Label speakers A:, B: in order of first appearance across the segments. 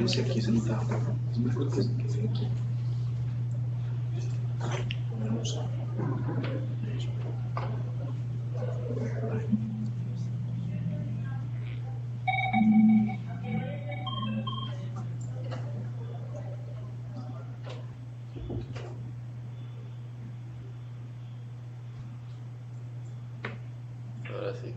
A: si aquí se nota es muy fuerte que esté aquí. Ponemos
B: ahora sí.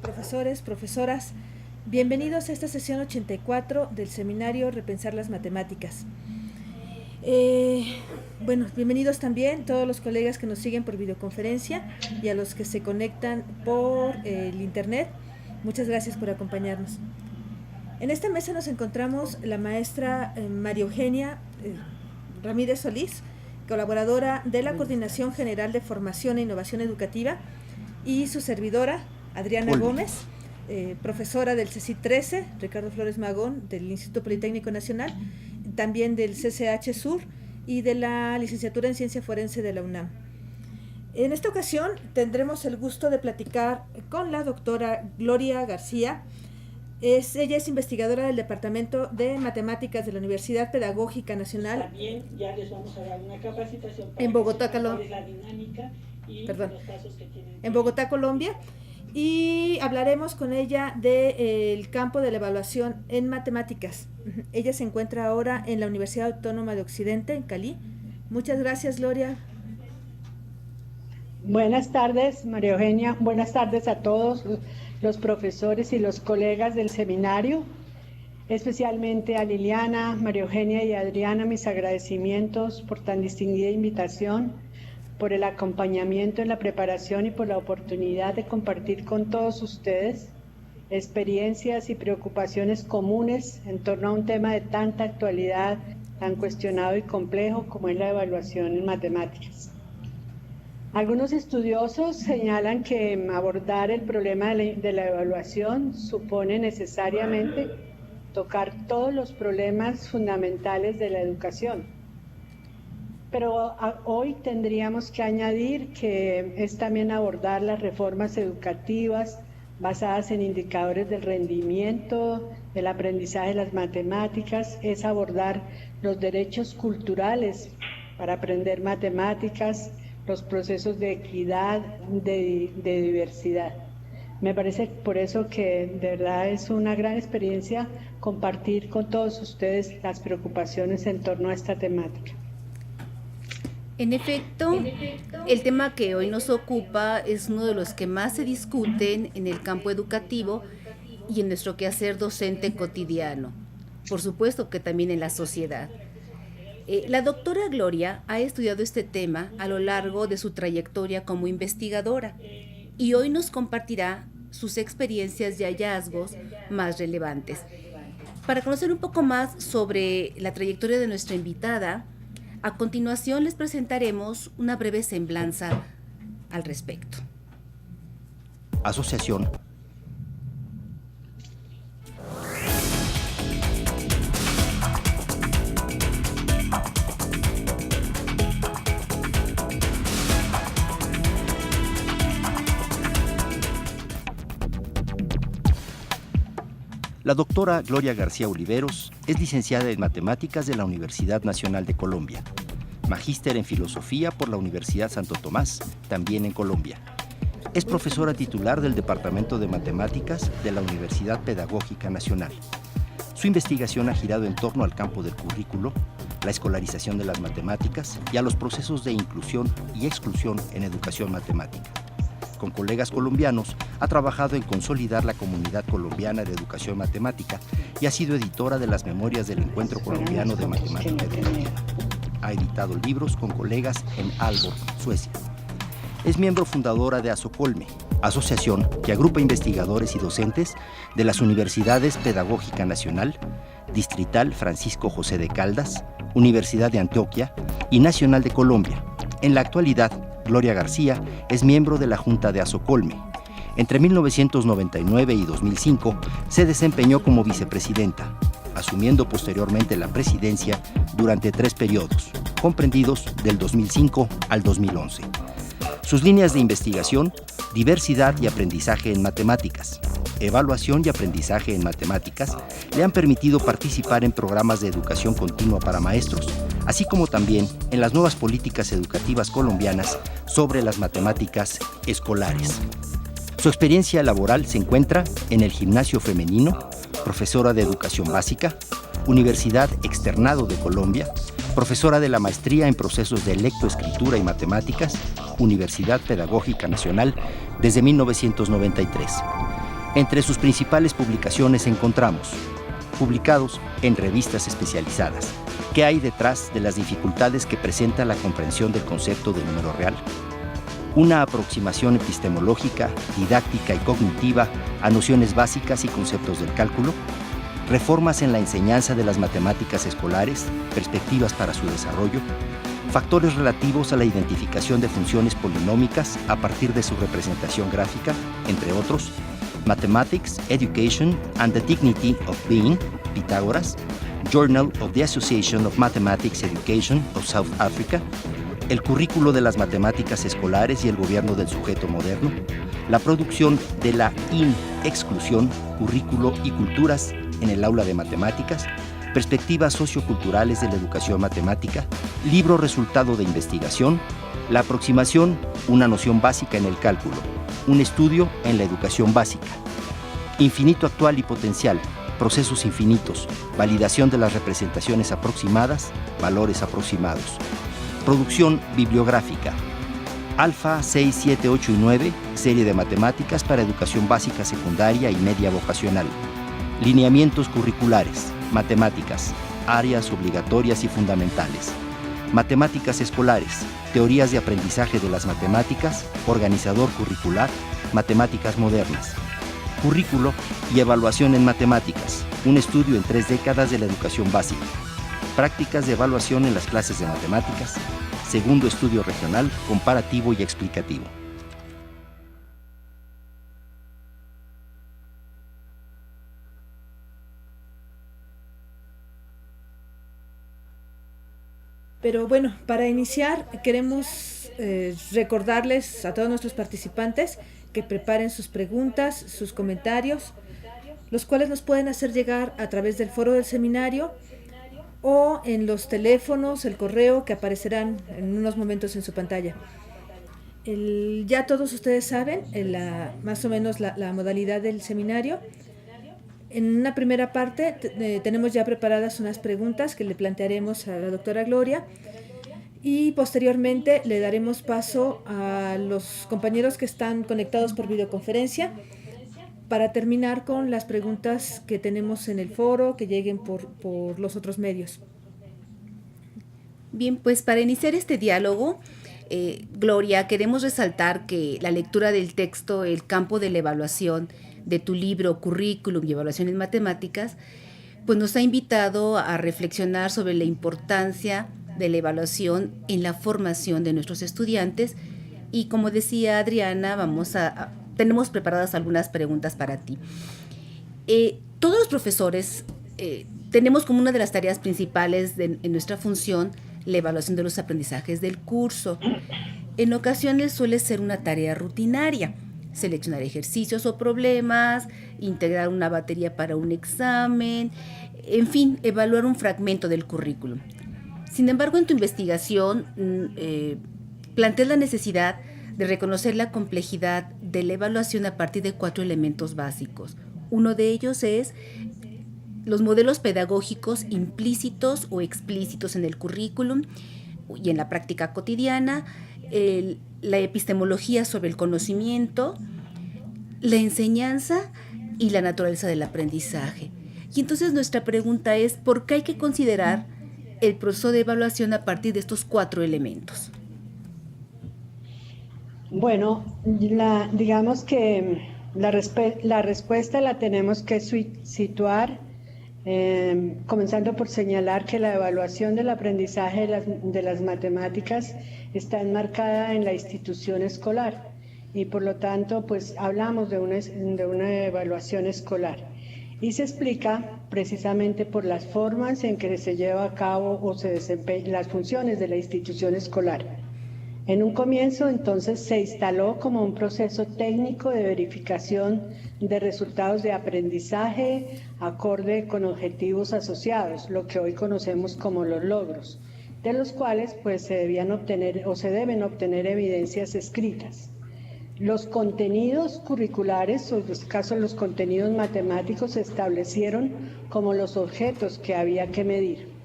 C: Profesores, profesoras, bienvenidos a esta sesión 84 del seminario Repensar las Matemáticas. Bienvenidos también todos los colegas que nos siguen por videoconferencia y a los que se conectan por el internet. Muchas gracias por acompañarnos. En esta mesa nos encontramos la maestra María Eugenia Ramírez Solís, colaboradora de la Coordinación General de Formación e Innovación Educativa, y su servidora, Adriana Gómez, profesora del CECIT 13, Ricardo Flores Magón, del Instituto Politécnico Nacional, también del CCH Sur y de la Licenciatura en Ciencia Forense de la UNAM. En esta ocasión tendremos el gusto de platicar con la doctora Gloria García. Ella es investigadora del Departamento de Matemáticas de la Universidad Pedagógica Nacional.
D: También ya les vamos a dar una capacitación para
C: en Bogotá,
D: la dinámica y los pasos que tienen.
C: En Bogotá, Colombia. Y hablaremos con ella del campo de la evaluación en matemáticas. Ella se encuentra ahora en la Universidad Autónoma de Occidente, en Cali. Muchas gracias, Gloria.
D: Buenas tardes, María Eugenia. Buenas tardes a todos los profesores y los colegas del seminario. Especialmente a Liliana, María Eugenia y Adriana, mis agradecimientos por tan distinguida invitación, por el acompañamiento en la preparación y por la oportunidad de compartir con todos ustedes experiencias y preocupaciones comunes en torno a un tema de tanta actualidad, tan cuestionado y complejo como es la evaluación en matemáticas. Algunos estudiosos señalan que abordar el problema de la evaluación supone necesariamente tocar todos los problemas fundamentales de la educación. Pero hoy tendríamos que añadir que es también abordar las reformas educativas basadas en indicadores del rendimiento, del aprendizaje de las matemáticas, es abordar los derechos culturales para aprender matemáticas, los procesos de equidad, de diversidad. Me parece por eso que de verdad es una gran experiencia compartir con todos ustedes las preocupaciones en torno a esta temática.
E: En efecto, el tema que hoy nos ocupa es uno de los que más se discuten en el campo educativo y en nuestro quehacer docente cotidiano. Por supuesto que también en la sociedad. La doctora Gloria ha estudiado este tema a lo largo de su trayectoria como investigadora y hoy nos compartirá sus experiencias y hallazgos más relevantes. Para conocer un poco más sobre la trayectoria de nuestra invitada, a continuación les presentaremos una breve semblanza al respecto.
F: Asociación. La doctora Gloria García Oliveros es licenciada en Matemáticas de la Universidad Nacional de Colombia, magíster en Filosofía por la Universidad Santo Tomás, también en Colombia. Es profesora titular del Departamento de Matemáticas de la Universidad Pedagógica Nacional. Su investigación ha girado en torno al campo del currículo, la escolarización de las matemáticas y a los procesos de inclusión y exclusión en educación matemática. Con colegas colombianos, ha trabajado en consolidar la comunidad colombiana de educación matemática y ha sido editora de las memorias del Encuentro Colombiano de Matemática Educativa. Ha editado libros con colegas en Aalborg, Suecia. Es miembro fundadora de ASOCOLME, asociación que agrupa investigadores y docentes de las Universidades Pedagógica Nacional, Distrital Francisco José de Caldas, Universidad de Antioquia y Nacional de Colombia. En la actualidad, Gloria García es miembro de la Junta de ASOCOLME. Entre 1999 y 2005 se desempeñó como vicepresidenta, asumiendo posteriormente la presidencia durante 3 periodos, comprendidos del 2005 al 2011. Sus líneas de investigación: diversidad y aprendizaje en matemáticas, evaluación y aprendizaje en matemáticas, le han permitido participar en programas de educación continua para maestros, así como también en las nuevas políticas educativas colombianas sobre las matemáticas escolares. Su experiencia laboral se encuentra en el Gimnasio Femenino, profesora de Educación Básica, Universidad Externado de Colombia, profesora de la Maestría en Procesos de Lectoescritura y Matemáticas, Universidad Pedagógica Nacional, desde 1993. Entre sus principales publicaciones encontramos: publicados en revistas especializadas, ¿qué hay detrás de las dificultades que presenta la comprensión del concepto de número real? Una aproximación epistemológica, didáctica y cognitiva a nociones básicas y conceptos del cálculo, reformas en la enseñanza de las matemáticas escolares, perspectivas para su desarrollo, factores relativos a la identificación de funciones polinómicas a partir de su representación gráfica, entre otros, Mathematics, Education and the Dignity of Being, Pitágoras, Journal of the Association of Mathematics Education of South Africa, el currículo de las matemáticas escolares y el gobierno del sujeto moderno, la producción de la exclusión, currículo y culturas en el aula de matemáticas, perspectivas socioculturales de la educación matemática, libro resultado de investigación, la aproximación, una noción básica en el cálculo, un estudio en la educación básica, infinito actual y potencial, procesos infinitos, validación de las representaciones aproximadas, valores aproximados, producción bibliográfica, Alfa 6, 7, 8 y 9, serie de matemáticas para educación básica secundaria y media vocacional, lineamientos curriculares, matemáticas, áreas obligatorias y fundamentales, matemáticas escolares, teorías de aprendizaje de las matemáticas, organizador curricular, matemáticas modernas, currículo y evaluación en matemáticas, un estudio en 3 décadas de la educación básica, prácticas de evaluación en las clases de matemáticas, segundo estudio regional, comparativo y explicativo.
C: Pero bueno, para iniciar queremos recordarles a todos nuestros participantes que preparen sus preguntas, sus comentarios, los cuales nos pueden hacer llegar a través del foro del seminario o en los teléfonos, el correo que aparecerán en unos momentos en su pantalla. Ya todos ustedes saben más o menos la modalidad del seminario. En una primera parte tenemos ya preparadas unas preguntas que le plantearemos a la doctora Gloria y posteriormente le daremos paso a los compañeros que están conectados por videoconferencia para terminar con las preguntas que tenemos en el foro que lleguen por los otros medios.
E: Bien, pues para iniciar este diálogo, Gloria, queremos resaltar que la lectura del texto El campo de la evaluación de tu libro Currículum y Evaluación en Matemáticas, pues nos ha invitado a reflexionar sobre la importancia de la evaluación en la formación de nuestros estudiantes y, como decía Adriana, tenemos preparadas algunas preguntas para ti. Todos los profesores tenemos como una de las tareas principales en nuestra función la evaluación de los aprendizajes del curso. En ocasiones suele ser una tarea rutinaria: seleccionar ejercicios o problemas, integrar una batería para un examen, en fin, evaluar un fragmento del currículum. Sin embargo, en tu investigación planteas la necesidad de reconocer la complejidad de la evaluación a partir de 4 elementos básicos. Uno de ellos es los modelos pedagógicos implícitos o explícitos en el currículum y en la práctica cotidiana, la epistemología sobre el conocimiento, la enseñanza y la naturaleza del aprendizaje. Y entonces nuestra pregunta es, ¿por qué hay que considerar el proceso de evaluación a partir de estos 4 elementos?
D: Bueno, digamos que la respuesta la tenemos que situar, comenzando por señalar que la evaluación del aprendizaje de las matemáticas está enmarcada en la institución escolar y por lo tanto pues hablamos de una evaluación escolar y se explica precisamente por las formas en que se lleva a cabo o se desempeñan las funciones de la institución escolar. En un comienzo, entonces, se instaló como un proceso técnico de verificación de resultados de aprendizaje acorde con objetivos asociados, lo que hoy conocemos como los logros, de los cuales pues se debían obtener o se deben obtener evidencias escritas. Los contenidos curriculares, o en este caso los contenidos matemáticos, se establecieron como los objetos que había que medir.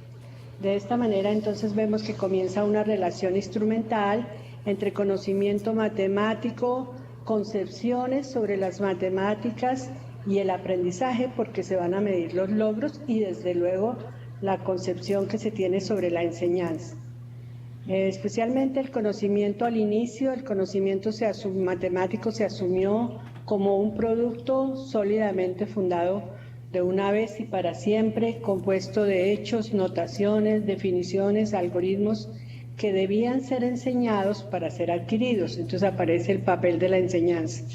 D: De esta manera, entonces, vemos que comienza una relación instrumental entre conocimiento matemático, concepciones sobre las matemáticas y el aprendizaje, porque se van a medir los logros y, desde luego, la concepción que se tiene sobre la enseñanza. Especialmente el conocimiento al inicio, el conocimiento matemático se asumió como un producto sólidamente fundado de una vez y para siempre, compuesto de hechos, notaciones, definiciones, algoritmos que debían ser enseñados para ser adquiridos. Entonces aparece el papel de la enseñanza.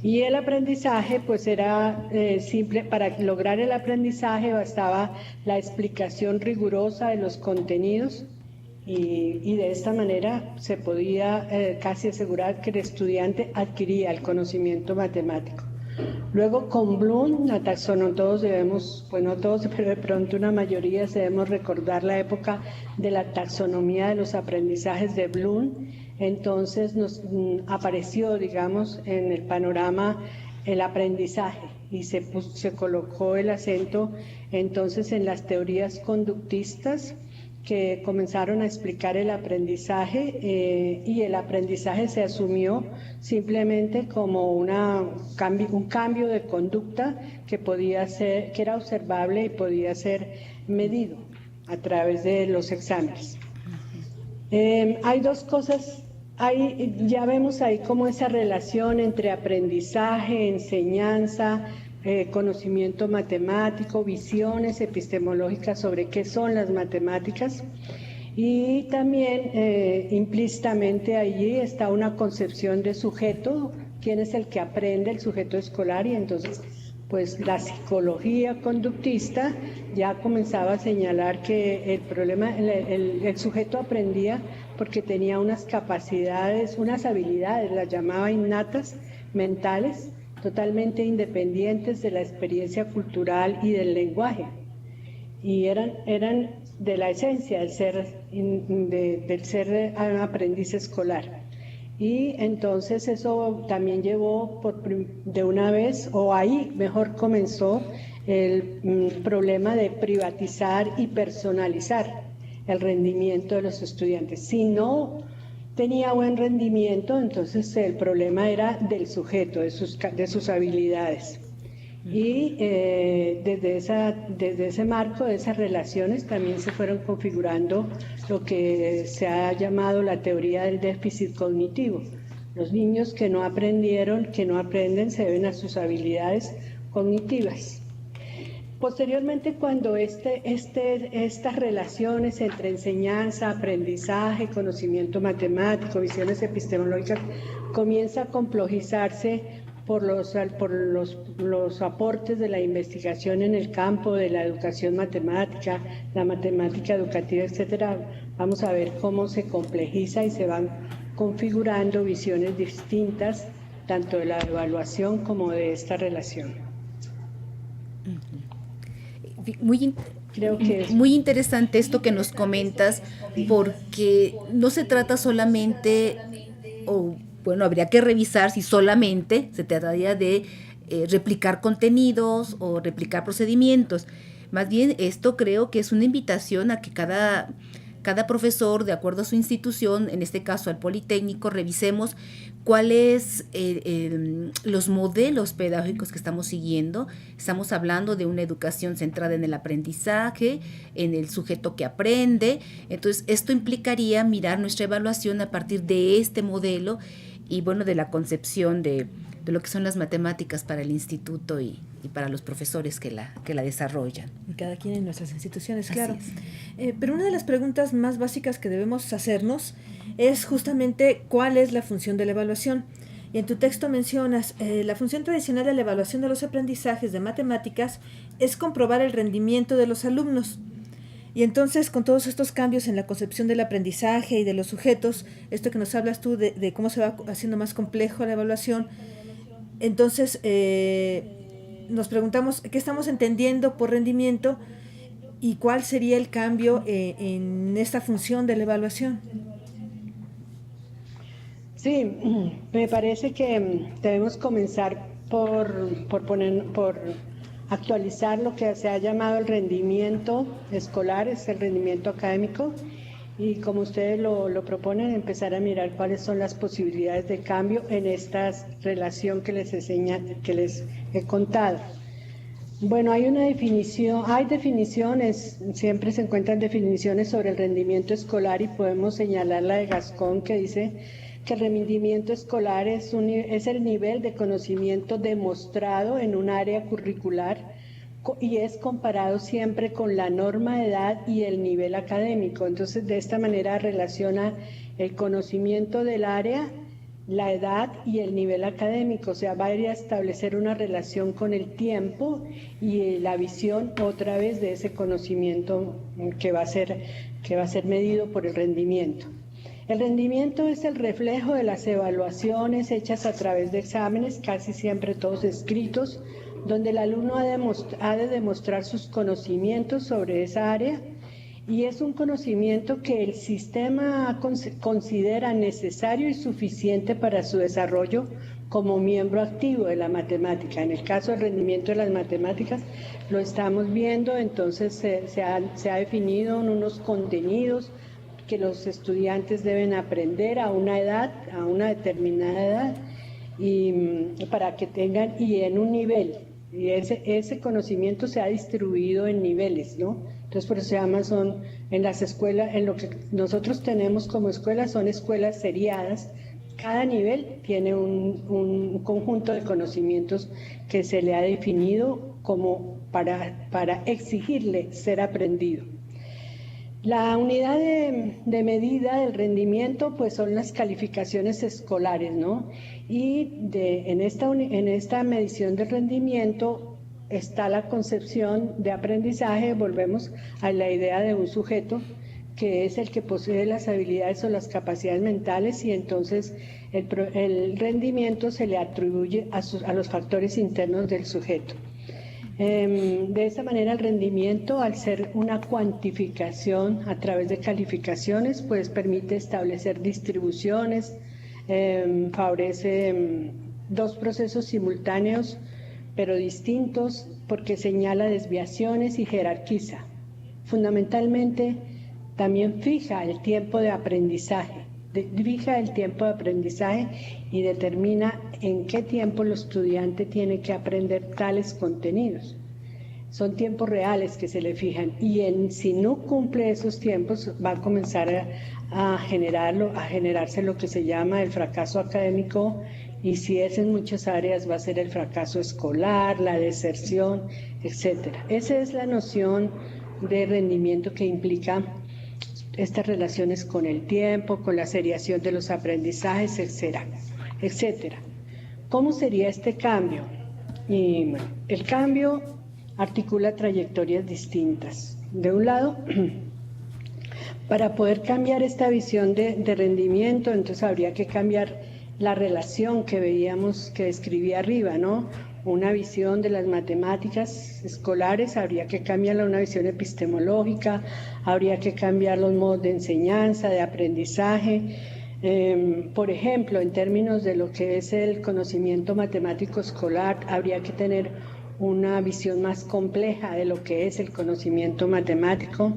D: Y el aprendizaje pues era simple. Para lograr el aprendizaje bastaba la explicación rigurosa de los contenidos y de esta manera se podía casi asegurar que el estudiante adquiría el conocimiento matemático. Luego con Bloom, la taxonomía, todos debemos, pues no todos, pero de pronto una mayoría debemos recordar la época de la taxonomía de los aprendizajes de Bloom. Entonces nos apareció, digamos, en el panorama el aprendizaje y se colocó el acento entonces en las teorías conductistas que comenzaron a explicar el aprendizaje y el aprendizaje se asumió simplemente como un cambio de conducta que podía ser, que era observable y podía ser medido a través de los exámenes. Hay dos cosas, ya vemos ahí como esa relación entre aprendizaje, enseñanza, conocimiento matemático, visiones epistemológicas sobre qué son las matemáticas y también implícitamente allí está una concepción de sujeto, quién es el que aprende, el sujeto escolar, y entonces pues la psicología conductista ya comenzaba a señalar que el problema, el sujeto aprendía porque tenía unas capacidades, unas habilidades, las llamaba innatas, mentales, totalmente independientes de la experiencia cultural y del lenguaje, y eran de la esencia del ser aprendiz escolar. Y entonces eso también llevó de una vez, o ahí mejor comenzó el problema de privatizar y personalizar el rendimiento de los estudiantes. Si no tenía buen rendimiento, entonces el problema era del sujeto, de sus habilidades. Y desde ese marco, de esas relaciones, también se fueron configurando lo que se ha llamado la teoría del déficit cognitivo. Los niños que no aprenden, se deben a sus habilidades cognitivas. Posteriormente, cuando estas relaciones entre enseñanza, aprendizaje, conocimiento matemático, visiones epistemológicas, comienza a complejizarse por los aportes de la investigación en el campo de la educación matemática, la matemática educativa, etcétera, vamos a ver cómo se complejiza y se van configurando visiones distintas, tanto de la evaluación como de esta relación.
E: Creo que es muy interesante esto que nos comentas, porque no se trata solamente, habría que revisar si solamente se trataría de replicar contenidos o replicar procedimientos. Más bien, esto creo que es una invitación a que cada profesor, de acuerdo a su institución, en este caso al Politécnico, revisemos cuáles los modelos pedagógicos que estamos siguiendo. Estamos hablando de una educación centrada en el aprendizaje, en el sujeto que aprende. Entonces, esto implicaría mirar nuestra evaluación a partir de este modelo y, bueno, de la concepción de lo que son las matemáticas para el instituto y para los profesores que la desarrollan.
C: Y cada quien en nuestras instituciones,
E: Así
C: claro.
E: es.
C: Pero una de las preguntas más básicas que debemos hacernos es justamente cuál es la función de la evaluación. Y en tu texto mencionas, la función tradicional de la evaluación de los aprendizajes de matemáticas es comprobar el rendimiento de los alumnos. Y entonces, con todos estos cambios en la concepción del aprendizaje y de los sujetos, esto que nos hablas tú de cómo se va haciendo más complejo la evaluación, entonces nos preguntamos qué estamos entendiendo por rendimiento y cuál sería el cambio en esta función de la evaluación.
D: Sí, me parece que debemos comenzar por actualizar lo que se ha llamado el rendimiento escolar, es el rendimiento académico, y como ustedes lo proponen, empezar a mirar cuáles son las posibilidades de cambio en esta relación que les he contado. Bueno, hay definiciones, siempre se encuentran definiciones sobre el rendimiento escolar y podemos señalar la de Gascón, que dice que el rendimiento escolar es el nivel de conocimiento demostrado en un área curricular y es comparado siempre con la norma de edad y el nivel académico. Entonces, de esta manera relaciona el conocimiento del área, la edad y el nivel académico. O sea, va a ir a establecer una relación con el tiempo y la visión otra vez de ese conocimiento que va a ser medido por el rendimiento. El rendimiento es el reflejo de las evaluaciones hechas a través de exámenes, casi siempre todos escritos, donde el alumno ha de demostrar sus conocimientos sobre esa área, y es un conocimiento que el sistema considera necesario y suficiente para su desarrollo como miembro activo de la matemática. En el caso del rendimiento de las matemáticas lo estamos viendo, entonces se ha definido en unos contenidos que los estudiantes deben aprender a una edad, a una determinada edad, y para que tengan, y en un nivel, y ese conocimiento se ha distribuido en niveles, ¿no? Entonces, por eso se llama, en las escuelas, en lo que nosotros tenemos como escuelas, son escuelas seriadas. Cada nivel tiene un conjunto de conocimientos que se le ha definido como para exigirle ser aprendido. La unidad de medida del rendimiento pues son las calificaciones escolares, ¿no? Y en esta medición del rendimiento está la concepción de aprendizaje. Volvemos a la idea de un sujeto que es el que posee las habilidades o las capacidades mentales, y entonces el rendimiento se le atribuye a los factores internos del sujeto. De esta manera, el rendimiento, al ser una cuantificación a través de calificaciones, pues permite establecer distribuciones, favorece dos procesos simultáneos pero distintos, porque señala desviaciones y jerarquiza. Fundamentalmente, también fija el tiempo de aprendizaje, y determina en qué tiempo el estudiante tiene que aprender tales contenidos. Son tiempos reales que se le fijan, y si no cumple esos tiempos va a comenzar a generarse lo que se llama el fracaso académico, y si es en muchas áreas va a ser el fracaso escolar, la deserción, etcétera. Esa es la noción de rendimiento que implica estas relaciones con el tiempo, con la seriación de los aprendizajes, etcétera. ¿Cómo sería este cambio? Y bueno, el cambio articula trayectorias distintas. De un lado, para poder cambiar esta visión de rendimiento, entonces habría que cambiar la relación que veíamos, que describí arriba, ¿no? Una visión de las matemáticas escolares, habría que cambiarla a una visión epistemológica, habría que cambiar los modos de enseñanza, de aprendizaje, Por ejemplo, en términos de lo que es el conocimiento matemático escolar, habría que tener una visión más compleja de lo que es el conocimiento matemático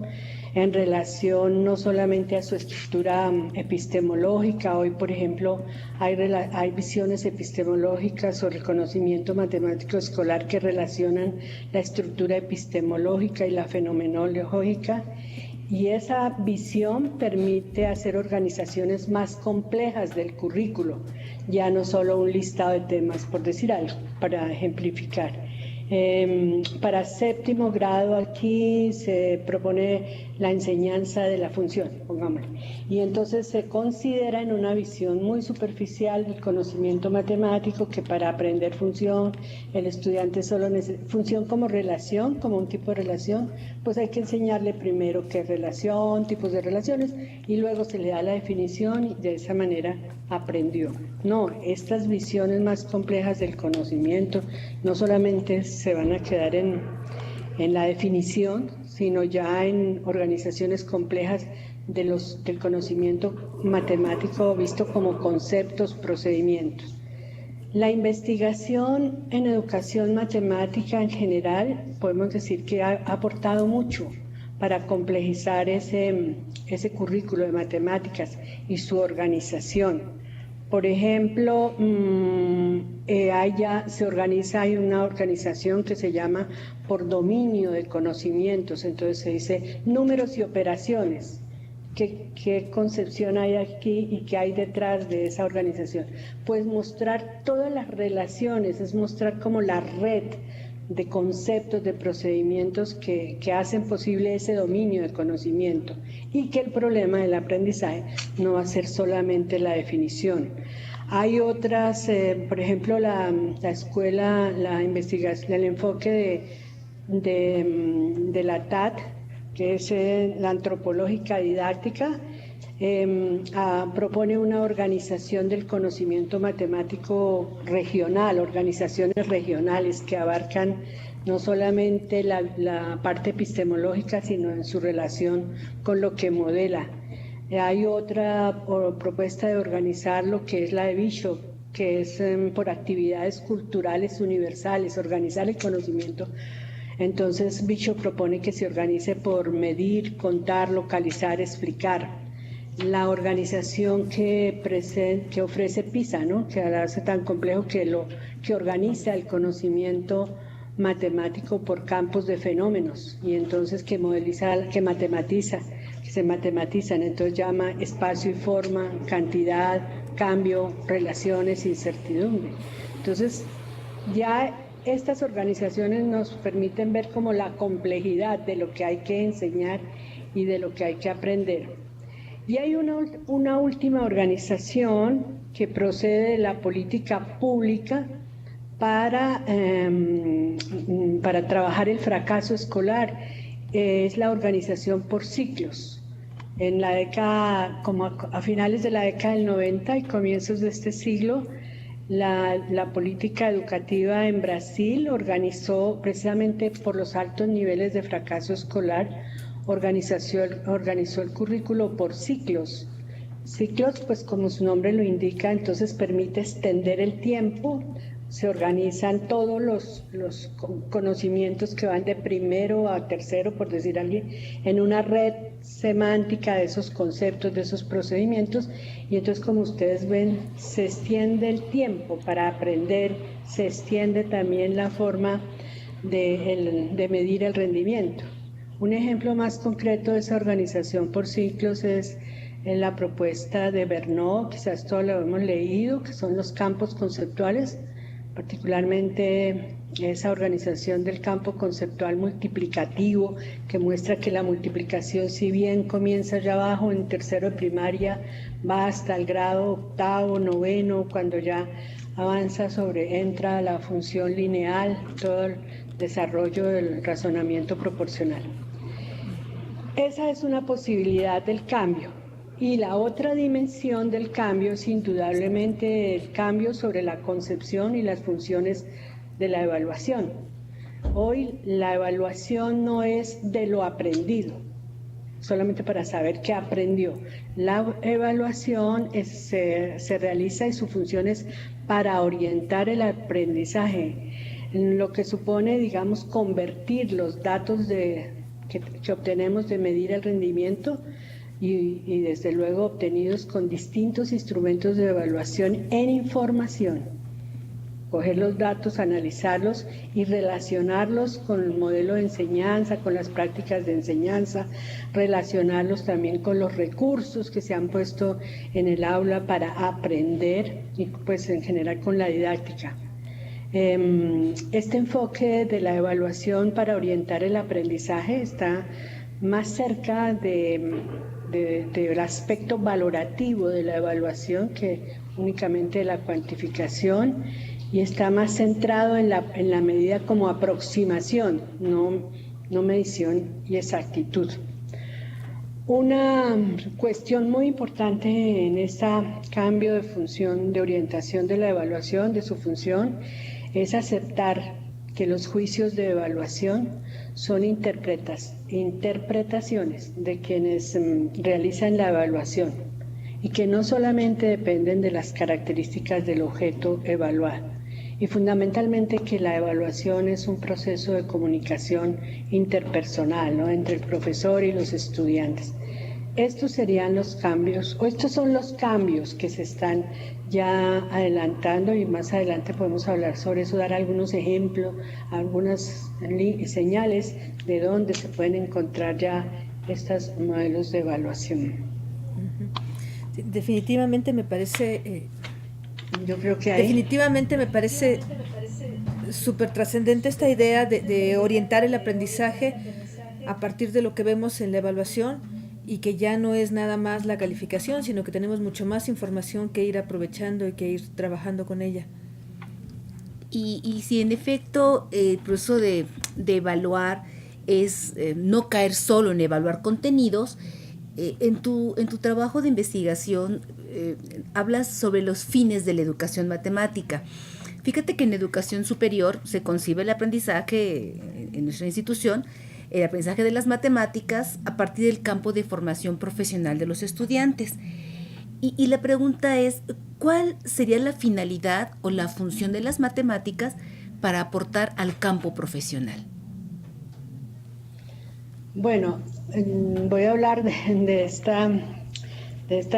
D: en relación no solamente a su estructura epistemológica. Hoy, por ejemplo, hay visiones epistemológicas sobre el conocimiento matemático escolar que relacionan la estructura epistemológica y la fenomenológica, y esa visión permite hacer organizaciones más complejas del currículo, ya no solo un listado de temas, por decir algo, para ejemplificar. Para séptimo grado aquí se propone la enseñanza de la función, pongámoslo, y entonces se considera en una visión muy superficial el conocimiento matemático, que para aprender función el estudiante solo necesita función como relación, como un tipo de relación, pues hay que enseñarle primero qué es relación, tipos de relaciones, y luego se le da la definición y de esa manera aprendió. No, estas visiones más complejas del conocimiento no solamente se van a quedar en la definición, sino ya en organizaciones complejas del conocimiento matemático visto como conceptos, procedimientos. La investigación en educación matemática en general, podemos decir que ha aportado mucho para complejizar ese currículo de matemáticas y su organización. Por ejemplo, hay una organización que se llama por dominio de conocimientos, entonces se dice números y operaciones. ¿Qué concepción hay aquí y qué hay detrás de esa organización? Pues mostrar todas las relaciones, es mostrar como la red de conceptos, de procedimientos que hacen posible ese dominio de conocimiento, y que el problema del aprendizaje no va a ser solamente la definición. Hay otras, por ejemplo, la escuela, la investigación, el enfoque de la TAD, que es la antropológica didáctica, propone una organización del conocimiento matemático regional, organizaciones regionales que abarcan no solamente la parte epistemológica, sino en su relación con lo que modela. Hay otra propuesta de organizar lo que es la de Bishop, que es por actividades culturales universales, organizar el conocimiento. Entonces Bishop propone que se organice por medir, contar, localizar, explicar. La organización que ofrece PISA, ¿no?, que la hace tan complejo, que organiza el conocimiento matemático por campos de fenómenos, y entonces que se matematizan, entonces llama espacio y forma, cantidad, cambio, relaciones, incertidumbre. Entonces ya estas organizaciones nos permiten ver como la complejidad de lo que hay que enseñar y de lo que hay que aprender. Y hay una última organización que procede de la política pública para trabajar el fracaso escolar. Es la organización por ciclos. En la década, como a finales de la década del 90 y comienzos de este siglo, la política educativa en Brasil organizó, precisamente por los altos niveles de fracaso escolar, organizó el currículo por ciclos. Ciclos, pues como su nombre lo indica, entonces permite extender el tiempo, se organizan todos los conocimientos que van de primero a tercero, por decir alguien, en una red semántica de esos conceptos, de esos procedimientos, y entonces, como ustedes ven, se extiende el tiempo para aprender, se extiende también la forma de medir el rendimiento. Un ejemplo más concreto de esa organización por ciclos es la propuesta de Bernot, quizás todos lo hemos leído, que son los campos conceptuales, particularmente esa organización del campo conceptual multiplicativo, que muestra que la multiplicación, si bien comienza allá abajo en tercero de primaria, va hasta el grado octavo, noveno, cuando ya avanza entra la función lineal, todo el desarrollo del razonamiento proporcional. Esa es una posibilidad del cambio. Y la otra dimensión del cambio es indudablemente el cambio sobre la concepción y las funciones de la evaluación. Hoy la evaluación no es de lo aprendido, solamente para saber qué aprendió. La evaluación se realiza y su función es para orientar el aprendizaje, lo que supone, digamos, convertir los datos que obtenemos de medir el rendimiento y desde luego obtenidos con distintos instrumentos de evaluación en información. Coger los datos, analizarlos y relacionarlos con el modelo de enseñanza, con las prácticas de enseñanza, relacionarlos también con los recursos que se han puesto en el aula para aprender y pues en general con la didáctica. Este enfoque de la evaluación para orientar el aprendizaje está más cerca del aspecto valorativo de la evaluación que únicamente de la cuantificación, y está más centrado en la medida como aproximación, no medición y exactitud. Una cuestión muy importante en este cambio de función, de orientación de la evaluación, de su función, es aceptar que los juicios de evaluación son interpretaciones de quienes realizan la evaluación y que no solamente dependen de las características del objeto evaluado. Y fundamentalmente que la evaluación es un proceso de comunicación interpersonal, ¿no?, entre el profesor y los estudiantes. Estos serían los cambios, o estos son los cambios que se están ya adelantando, y más adelante podemos hablar sobre eso, dar algunos ejemplos, algunas señales de dónde se pueden encontrar ya estos modelos de evaluación.
C: Sí, definitivamente me parece...
D: Yo creo que
C: definitivamente me parece súper trascendente esta idea de orientar el aprendizaje a partir de lo que vemos en la evaluación, y que ya no es nada más la calificación, sino que tenemos mucho más información que ir aprovechando y que ir trabajando con ella.
E: Y si en efecto el proceso de evaluar es no caer solo en evaluar contenidos, en tu trabajo de investigación hablas sobre los fines de la educación matemática. Fíjate que en educación superior se concibe el aprendizaje en nuestra institución, el aprendizaje de las matemáticas a partir del campo de formación profesional de los estudiantes. Y la pregunta es, ¿cuál sería la finalidad o la función de las matemáticas para aportar al campo profesional?
D: Bueno, voy a hablar de esta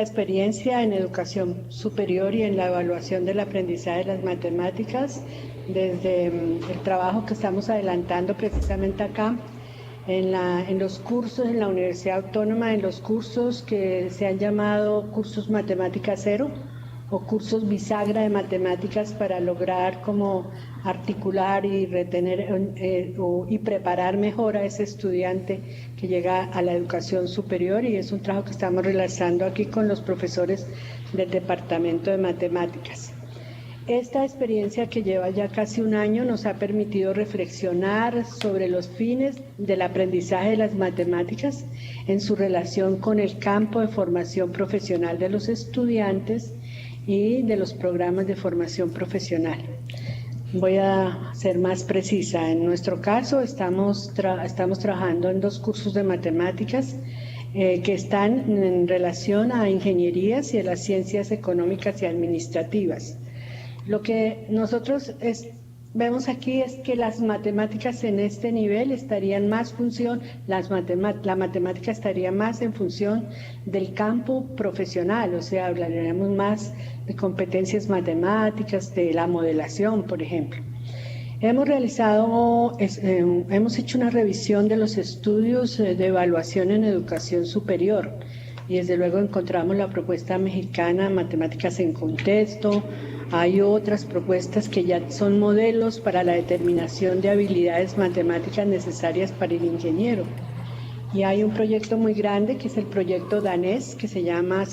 D: experiencia en educación superior y en la evaluación del aprendizaje de las matemáticas, desde el trabajo que estamos adelantando precisamente acá, en los cursos en la Universidad Autónoma, en los cursos que se han llamado cursos Matemática Cero o cursos bisagra de matemáticas, para lograr como articular y retener y preparar mejor a ese estudiante que llega a la educación superior, y es un trabajo que estamos realizando aquí con los profesores del Departamento de Matemáticas. Esta experiencia, que lleva ya casi un año, nos ha permitido reflexionar sobre los fines del aprendizaje de las matemáticas en su relación con el campo de formación profesional de los estudiantes y de los programas de formación profesional. Voy a ser más precisa. En nuestro caso estamos trabajando en 2 cursos de matemáticas que están en relación a ingenierías y a las ciencias económicas y administrativas. Lo que nosotros vemos aquí es que las matemáticas en este nivel estarían más la matemática estaría más en función del campo profesional, o sea, hablaríamos más de competencias matemáticas, de la modelación, por ejemplo. Hemos hecho una revisión de los estudios de evaluación en educación superior, y desde luego encontramos la propuesta mexicana Matemáticas en Contexto. Hay otras propuestas que ya son modelos para la determinación de habilidades matemáticas necesarias para el ingeniero. Y hay un proyecto muy grande que es el proyecto danés, que se llamó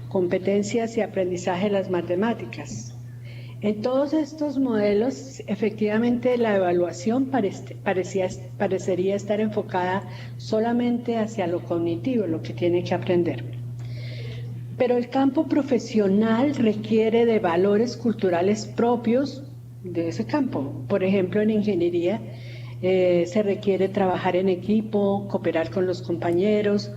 D: Competencias y Aprendizaje de las Matemáticas. En todos estos modelos, efectivamente, la evaluación parecería estar enfocada solamente hacia lo cognitivo, lo que tiene que aprender. Pero el campo profesional requiere de valores culturales propios de ese campo. Por ejemplo, en ingeniería, Se requiere trabajar en equipo, cooperar con los compañeros,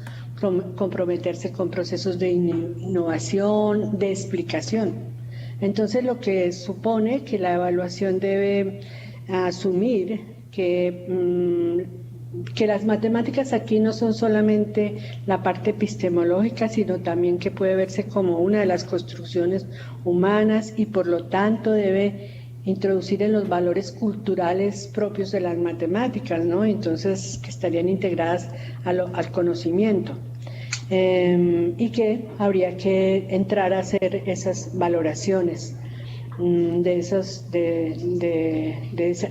D: comprometerse con procesos de innovación, de explicación. Entonces, lo que supone que la evaluación debe asumir que las matemáticas aquí no son solamente la parte epistemológica, sino también que puede verse como una de las construcciones humanas y por lo tanto debe introducir en los valores culturales propios de las matemáticas, ¿no? Entonces, que estarían integradas al conocimiento. Y que habría que entrar a hacer esas valoraciones de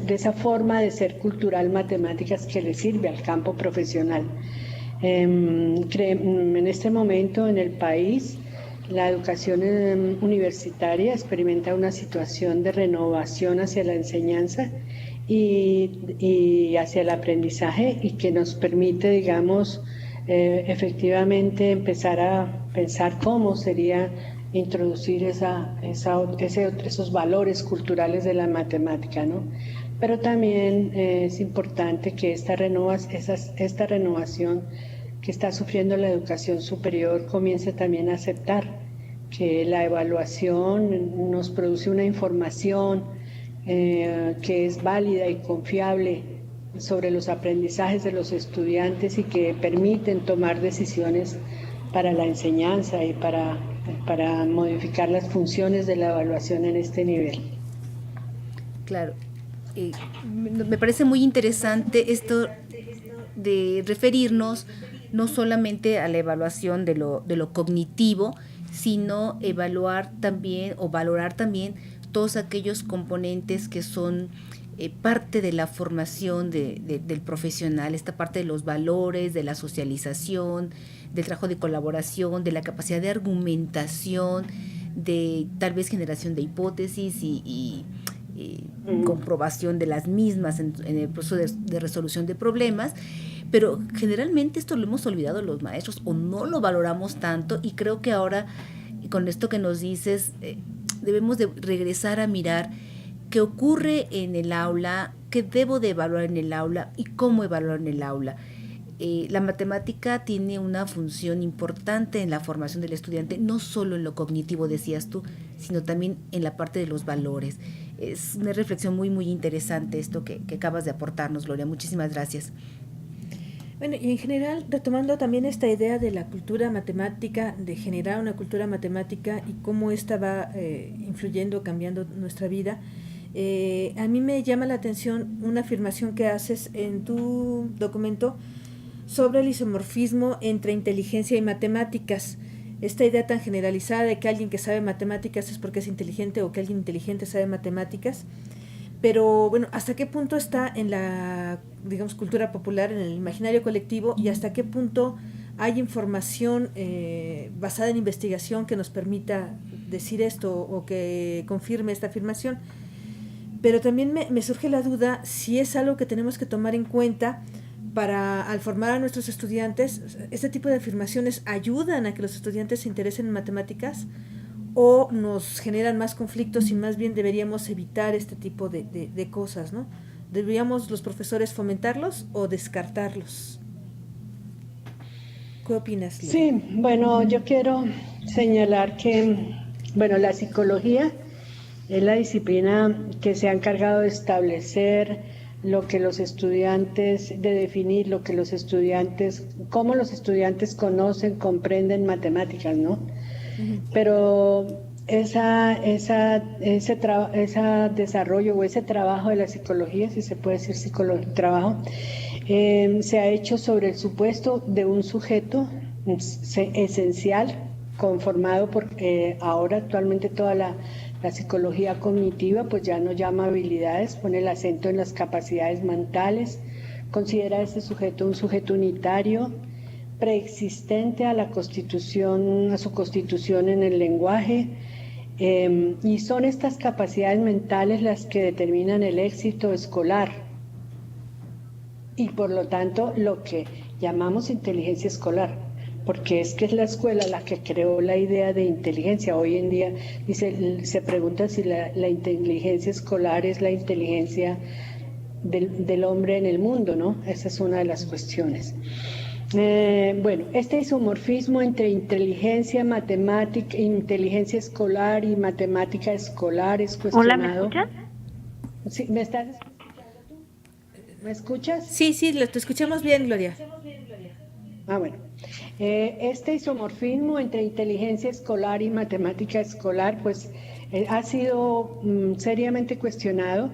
D: esa forma de ser cultural matemáticas que le sirve al campo profesional. En este momento en el país la educación universitaria experimenta una situación de renovación hacia la enseñanza y hacia el aprendizaje y que nos permite, digamos, efectivamente empezar a pensar cómo sería introducir esos valores culturales de la matemática, ¿no? Pero también es importante que esta renovación que está sufriendo la educación superior comience también a aceptar que la evaluación nos produce una información que es válida y confiable sobre los aprendizajes de los estudiantes y que permiten tomar decisiones para la enseñanza y para modificar las funciones de la evaluación en este nivel.
E: Claro, me parece muy interesante esto de referirnos no solamente a la evaluación de lo cognitivo, sino evaluar también o valorar también todos aquellos componentes que son parte de la formación del profesional, esta parte de los valores, de la socialización, del trabajo de colaboración, de la capacidad de argumentación, de tal vez generación de hipótesis y comprobación de las mismas en el proceso de resolución de problemas. Pero generalmente esto lo hemos olvidado los maestros o no lo valoramos tanto, y creo que ahora con esto que nos dices debemos de regresar a mirar qué ocurre en el aula, qué debo de evaluar en el aula y cómo evaluar en el aula. La matemática tiene una función importante en la formación del estudiante, no solo en lo cognitivo, decías tú, sino también en la parte de los valores. Es una reflexión muy, muy interesante esto que acabas de aportarnos, Gloria. Muchísimas gracias.
C: Bueno, y en general, retomando también esta idea de la cultura matemática, de generar una cultura matemática y cómo esta va influyendo, cambiando nuestra vida, a mí me llama la atención una afirmación que haces en tu documento sobre el isomorfismo entre inteligencia y matemáticas. Esta idea tan generalizada de que alguien que sabe matemáticas es porque es inteligente o que alguien inteligente sabe matemáticas. Pero bueno, ¿hasta qué punto está en la, digamos, cultura popular, en el imaginario colectivo, y hasta qué punto hay información basada en investigación que nos permita decir esto o que confirme esta afirmación? Pero también me surge la duda si es algo que tenemos que tomar en cuenta para, al formar a nuestros estudiantes, este tipo de afirmaciones ayudan a que los estudiantes se interesen en matemáticas o nos generan más conflictos y más bien deberíamos evitar este tipo de cosas, ¿no? ¿Deberíamos los profesores fomentarlos o descartarlos? ¿Qué opinas, Gloria?
D: Sí, bueno, yo quiero señalar que, bueno, la psicología es la disciplina que se ha encargado de establecer lo que los estudiantes, de definir lo que los estudiantes, cómo los estudiantes conocen, comprenden matemáticas, ¿no? Uh-huh. Pero ese desarrollo o ese trabajo de la psicología, si se puede decir trabajo, se ha hecho sobre el supuesto de un sujeto esencial conformado por ahora actualmente toda la psicología cognitiva pues ya no llama habilidades, pone el acento en las capacidades mentales, considera a este sujeto un sujeto unitario, preexistente a la constitución, a su constitución en el lenguaje, y son estas capacidades mentales las que determinan el éxito escolar y por lo tanto lo que llamamos inteligencia escolar. Porque es que es la escuela la que creó la idea de inteligencia. Hoy en día se pregunta si la inteligencia escolar es la inteligencia del hombre en el mundo, ¿no? Esa es una de las cuestiones. Bueno, este isomorfismo entre inteligencia matemática, inteligencia escolar y matemática escolar es cuestionado.
B: Hola, ¿me escuchas?
D: Sí, ¿me estás escuchando tú? ¿Me escuchas?
C: Sí, te escuchamos bien, Gloria.
D: Bueno. Este isomorfismo entre inteligencia escolar y matemática escolar, pues, ha sido seriamente cuestionado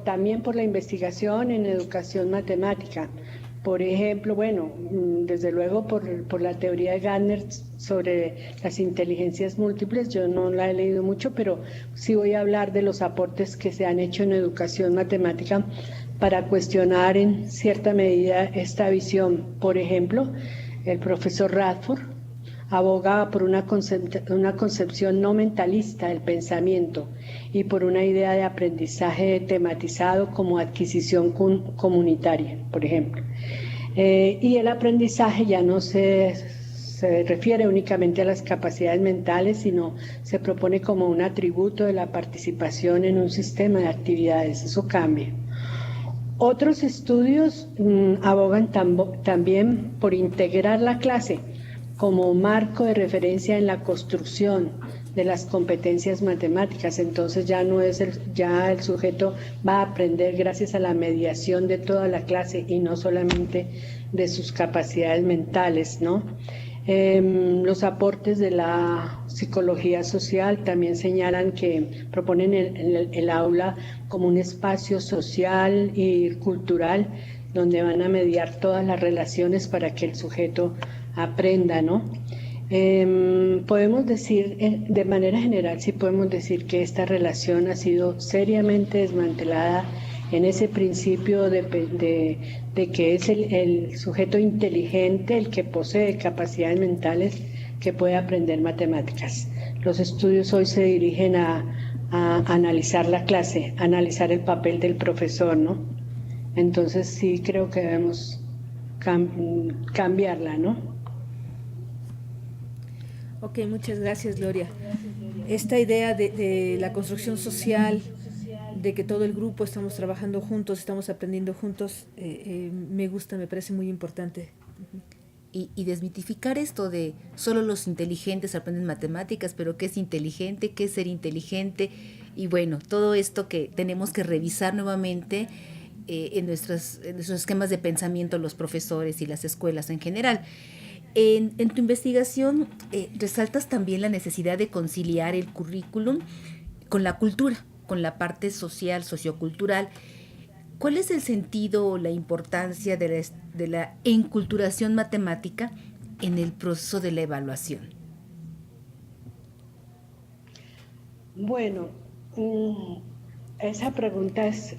D: también por la investigación en educación matemática. Por ejemplo, bueno, desde luego por la teoría de Gardner sobre las inteligencias múltiples, yo no la he leído mucho, pero sí voy a hablar de los aportes que se han hecho en educación matemática para cuestionar en cierta medida esta visión. Por ejemplo, el profesor Radford aboga por una concepción no mentalista del pensamiento y por una idea de aprendizaje tematizado como adquisición comunitaria, por ejemplo. Y el aprendizaje ya no se refiere únicamente a las capacidades mentales, sino se propone como un atributo de la participación en un sistema de actividades. Eso cambia. Otros estudios abogan también por integrar la clase como marco de referencia en la construcción de las competencias matemáticas. Entonces ya no es ya el sujeto va a aprender gracias a la mediación de toda la clase y no solamente de sus capacidades mentales, ¿no? Los aportes de la psicología social también señalan que proponen el aula como un espacio social y cultural donde van a mediar todas las relaciones para que el sujeto aprenda, ¿no? Podemos decir, de manera general, sí podemos decir que esta relación ha sido seriamente desmantelada en ese principio de que es el sujeto inteligente el que posee capacidades mentales que puede aprender matemáticas. Los estudios hoy se dirigen a analizar la clase, a analizar el papel del profesor, ¿no? Entonces sí creo que debemos cambiarla, ¿no?
C: Ok, muchas gracias, Gloria. Esta idea de la construcción social, de que todo el grupo estamos trabajando juntos, estamos aprendiendo juntos, me gusta, me parece muy importante.
E: Y desmitificar esto de solo los inteligentes aprenden matemáticas, pero ¿qué es inteligente? ¿Qué es ser inteligente? Y bueno, todo esto que tenemos que revisar nuevamente en nuestros esquemas de pensamiento, los profesores y las escuelas en general. En tu investigación resaltas también la necesidad de conciliar el currículum con la cultura, con la parte social, sociocultural. ¿Cuál es el sentido o la importancia de la enculturación matemática en el proceso de la evaluación?
D: Bueno, esa pregunta es,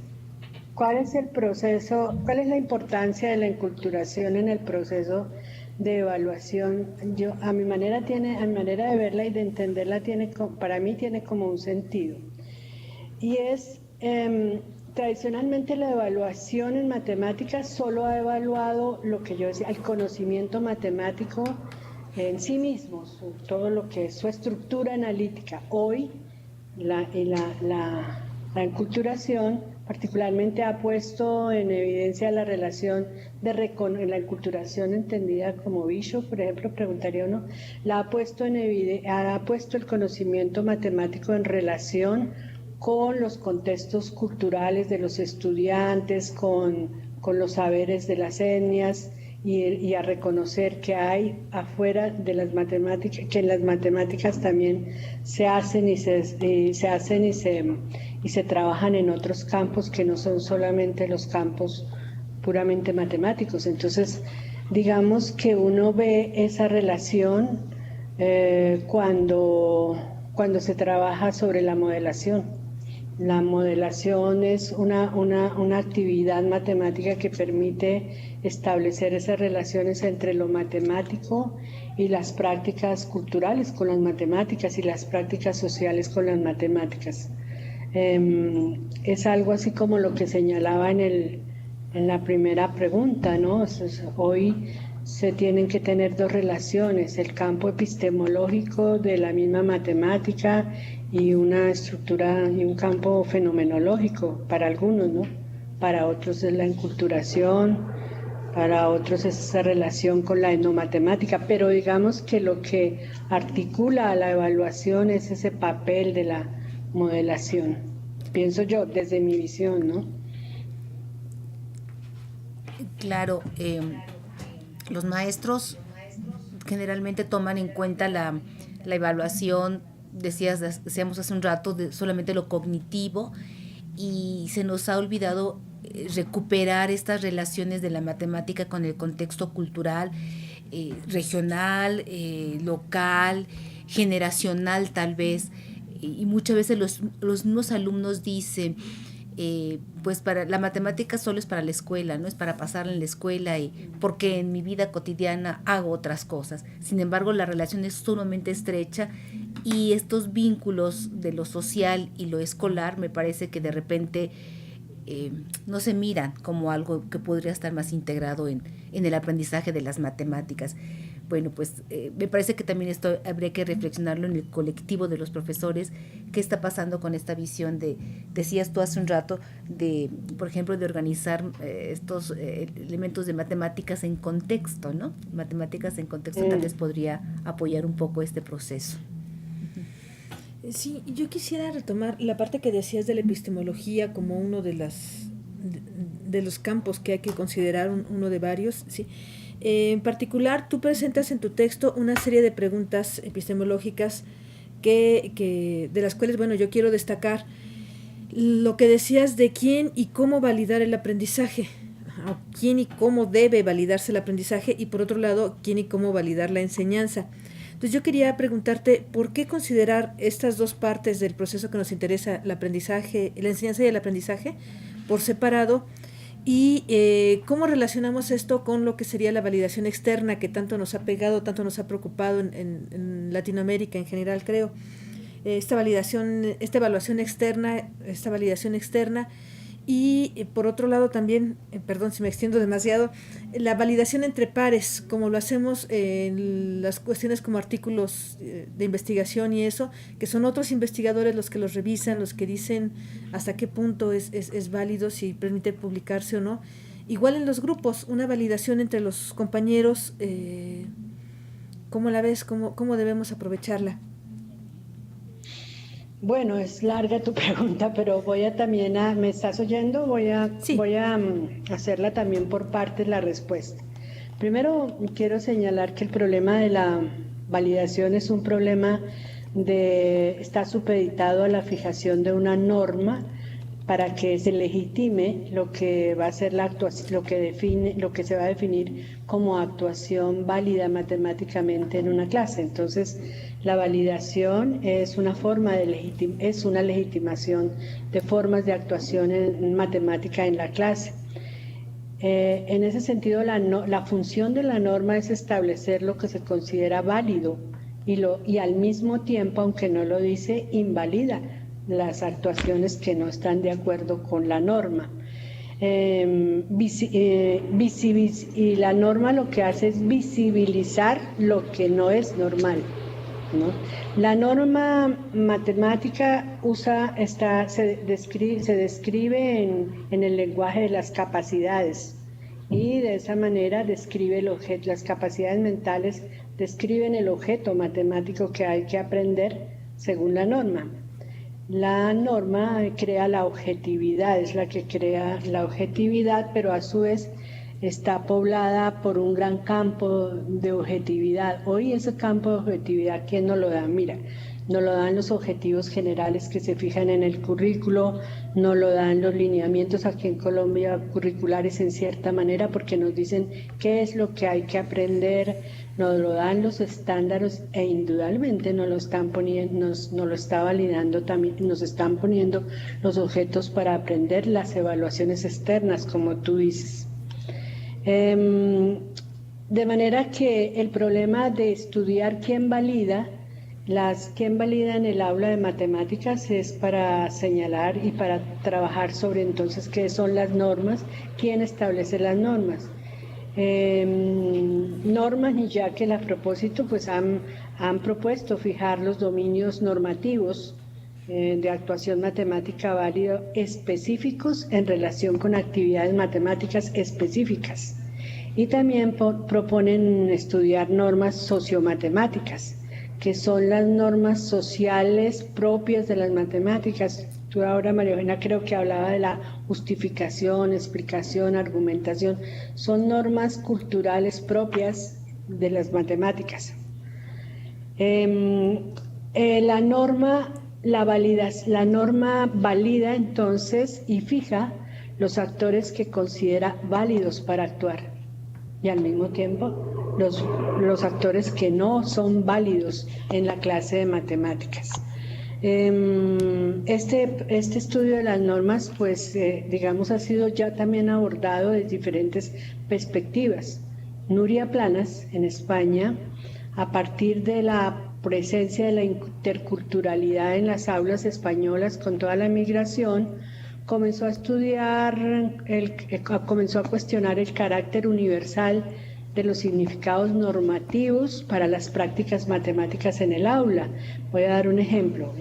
D: ¿cuál es el proceso, cuál es la importancia de la enculturación en el proceso de evaluación? Yo, a mi manera de verla y de entenderla, para mí tiene como un sentido. Y es, tradicionalmente la evaluación en matemáticas solo ha evaluado lo que yo decía, el conocimiento matemático en sí mismo, todo lo que es su estructura analítica. Hoy la enculturación particularmente ha puesto en evidencia la relación en la enculturación entendida como Bishop, por ejemplo, preguntaría uno, ha puesto el conocimiento matemático en relación con los contextos culturales de los estudiantes, con los saberes de las etnias y a reconocer que hay afuera de las matemáticas, que en las matemáticas también se hacen y se trabajan en otros campos que no son solamente los campos puramente matemáticos. Entonces, digamos que uno ve esa relación cuando se trabaja sobre la modelación. La modelación es una actividad matemática que permite establecer esas relaciones entre lo matemático y las prácticas culturales con las matemáticas y las prácticas sociales con las matemáticas. Es algo así como lo que señalaba en la primera pregunta, ¿no? Hoy se tienen que tener dos relaciones, el campo epistemológico de la misma matemática y una estructura y un campo fenomenológico para algunos, ¿no? Para otros es la enculturación, para otros es esa relación con la etnomatemática, pero digamos que lo que articula a la evaluación es ese papel de la modelación, pienso yo, desde mi visión, ¿no?
E: Claro, los maestros generalmente toman en cuenta la evaluación, decíamos hace un rato, de solamente lo cognitivo, y se nos ha olvidado recuperar estas relaciones de la matemática con el contexto cultural, regional, local, generacional tal vez, y muchas veces los mismos alumnos dicen, pues para la matemática solo es para la escuela, no es para pasarla en la escuela, y porque en mi vida cotidiana hago otras cosas. Sin embargo, la relación es sumamente estrecha, y estos vínculos de lo social y lo escolar me parece que de repente no se miran como algo que podría estar más integrado en el aprendizaje de las matemáticas. Bueno, pues me parece que también esto habría que reflexionarlo en el colectivo de los profesores. ¿Qué está pasando con esta visión decías tú hace un rato, por ejemplo, de organizar estos elementos de matemáticas en contexto, ¿no? Matemáticas en contexto tal vez podría apoyar un poco este proceso.
C: Sí, yo quisiera retomar la parte que decías de la epistemología como uno de los campos que hay que considerar, uno de varios, sí. En particular, tú presentas en tu texto una serie de preguntas epistemológicas de las cuales, bueno, yo quiero destacar lo que decías de quién y cómo validar el aprendizaje, o quién y cómo debe validarse el aprendizaje, y por otro lado, quién y cómo validar la enseñanza. Entonces yo quería preguntarte, ¿por qué considerar estas dos partes del proceso que nos interesa, el aprendizaje, la enseñanza y el aprendizaje, por separado? Y cómo relacionamos esto con lo que sería la validación externa, que tanto nos ha pegado, tanto nos ha preocupado en Latinoamérica en general, creo. Esta validación externa, y por otro lado también, perdón si me extiendo demasiado, la validación entre pares, como lo hacemos en las cuestiones como artículos de investigación y eso, que son otros investigadores los que los revisan, los que dicen hasta qué punto es válido, si permite publicarse o no. Igual en los grupos, una validación entre los compañeros, ¿cómo la ves? ¿Cómo debemos aprovecharla?
D: Bueno, es larga tu pregunta, pero voy a también ¿me estás oyendo?
C: Sí.
D: Voy a hacerla también por partes la respuesta. Primero, quiero señalar que el problema de la validación es un problema está supeditado a la fijación de una norma para que se legitime lo que va a ser la actuación, lo que se va a definir como actuación válida matemáticamente en una clase. Entonces, la validación es una forma es una legitimación de formas de actuación en matemática en la clase. En ese sentido, la función de la norma es establecer lo que se considera válido y al mismo tiempo, aunque no lo dice, invalida las actuaciones que no están de acuerdo con la norma. Y la norma lo que hace es visibilizar lo que no es normal, ¿no? La norma matemática se describe en el lenguaje de las capacidades, y de esa manera describe las capacidades mentales describen el objeto matemático que hay que aprender según la norma. La norma crea la objetividad, es la que crea la objetividad, pero a su vez está poblada por un gran campo de objetividad. Hoy ese campo de objetividad, ¿quién nos lo da? Mira, nos lo dan los objetivos generales que se fijan en el currículo, nos lo dan los lineamientos aquí en Colombia curriculares en cierta manera, porque nos dicen qué es lo que hay que aprender, nos lo dan los estándares e indudablemente nos lo están poniendo, nos lo está validando también, nos están poniendo los objetos para aprender, las evaluaciones externas, como tú dices. De manera que el problema de estudiar quién valida en el aula de matemáticas es para señalar y para trabajar sobre entonces qué son las normas, quién establece las normas. Normas, y ya que a propósito pues han propuesto fijar los dominios normativos de actuación matemática válido específicos en relación con actividades matemáticas específicas. Y también proponen estudiar normas sociomatemáticas, que son las normas sociales propias de las matemáticas. Tú ahora, María Eugenia, creo que hablaba de la justificación, explicación, argumentación. Son normas culturales propias de las matemáticas. La norma valida entonces y fija los actores que considera válidos para actuar y al mismo tiempo los actores que no son válidos en la clase de matemáticas. Este estudio de las normas, pues digamos, ha sido ya también abordado desde diferentes perspectivas. Nuria Planas, en España, a partir de la presencia de la interculturalidad en las aulas españolas con toda la migración, comenzó a estudiar, comenzó a cuestionar el carácter universal de los significados normativos para las prácticas matemáticas en el aula. Voy a dar un ejemplo.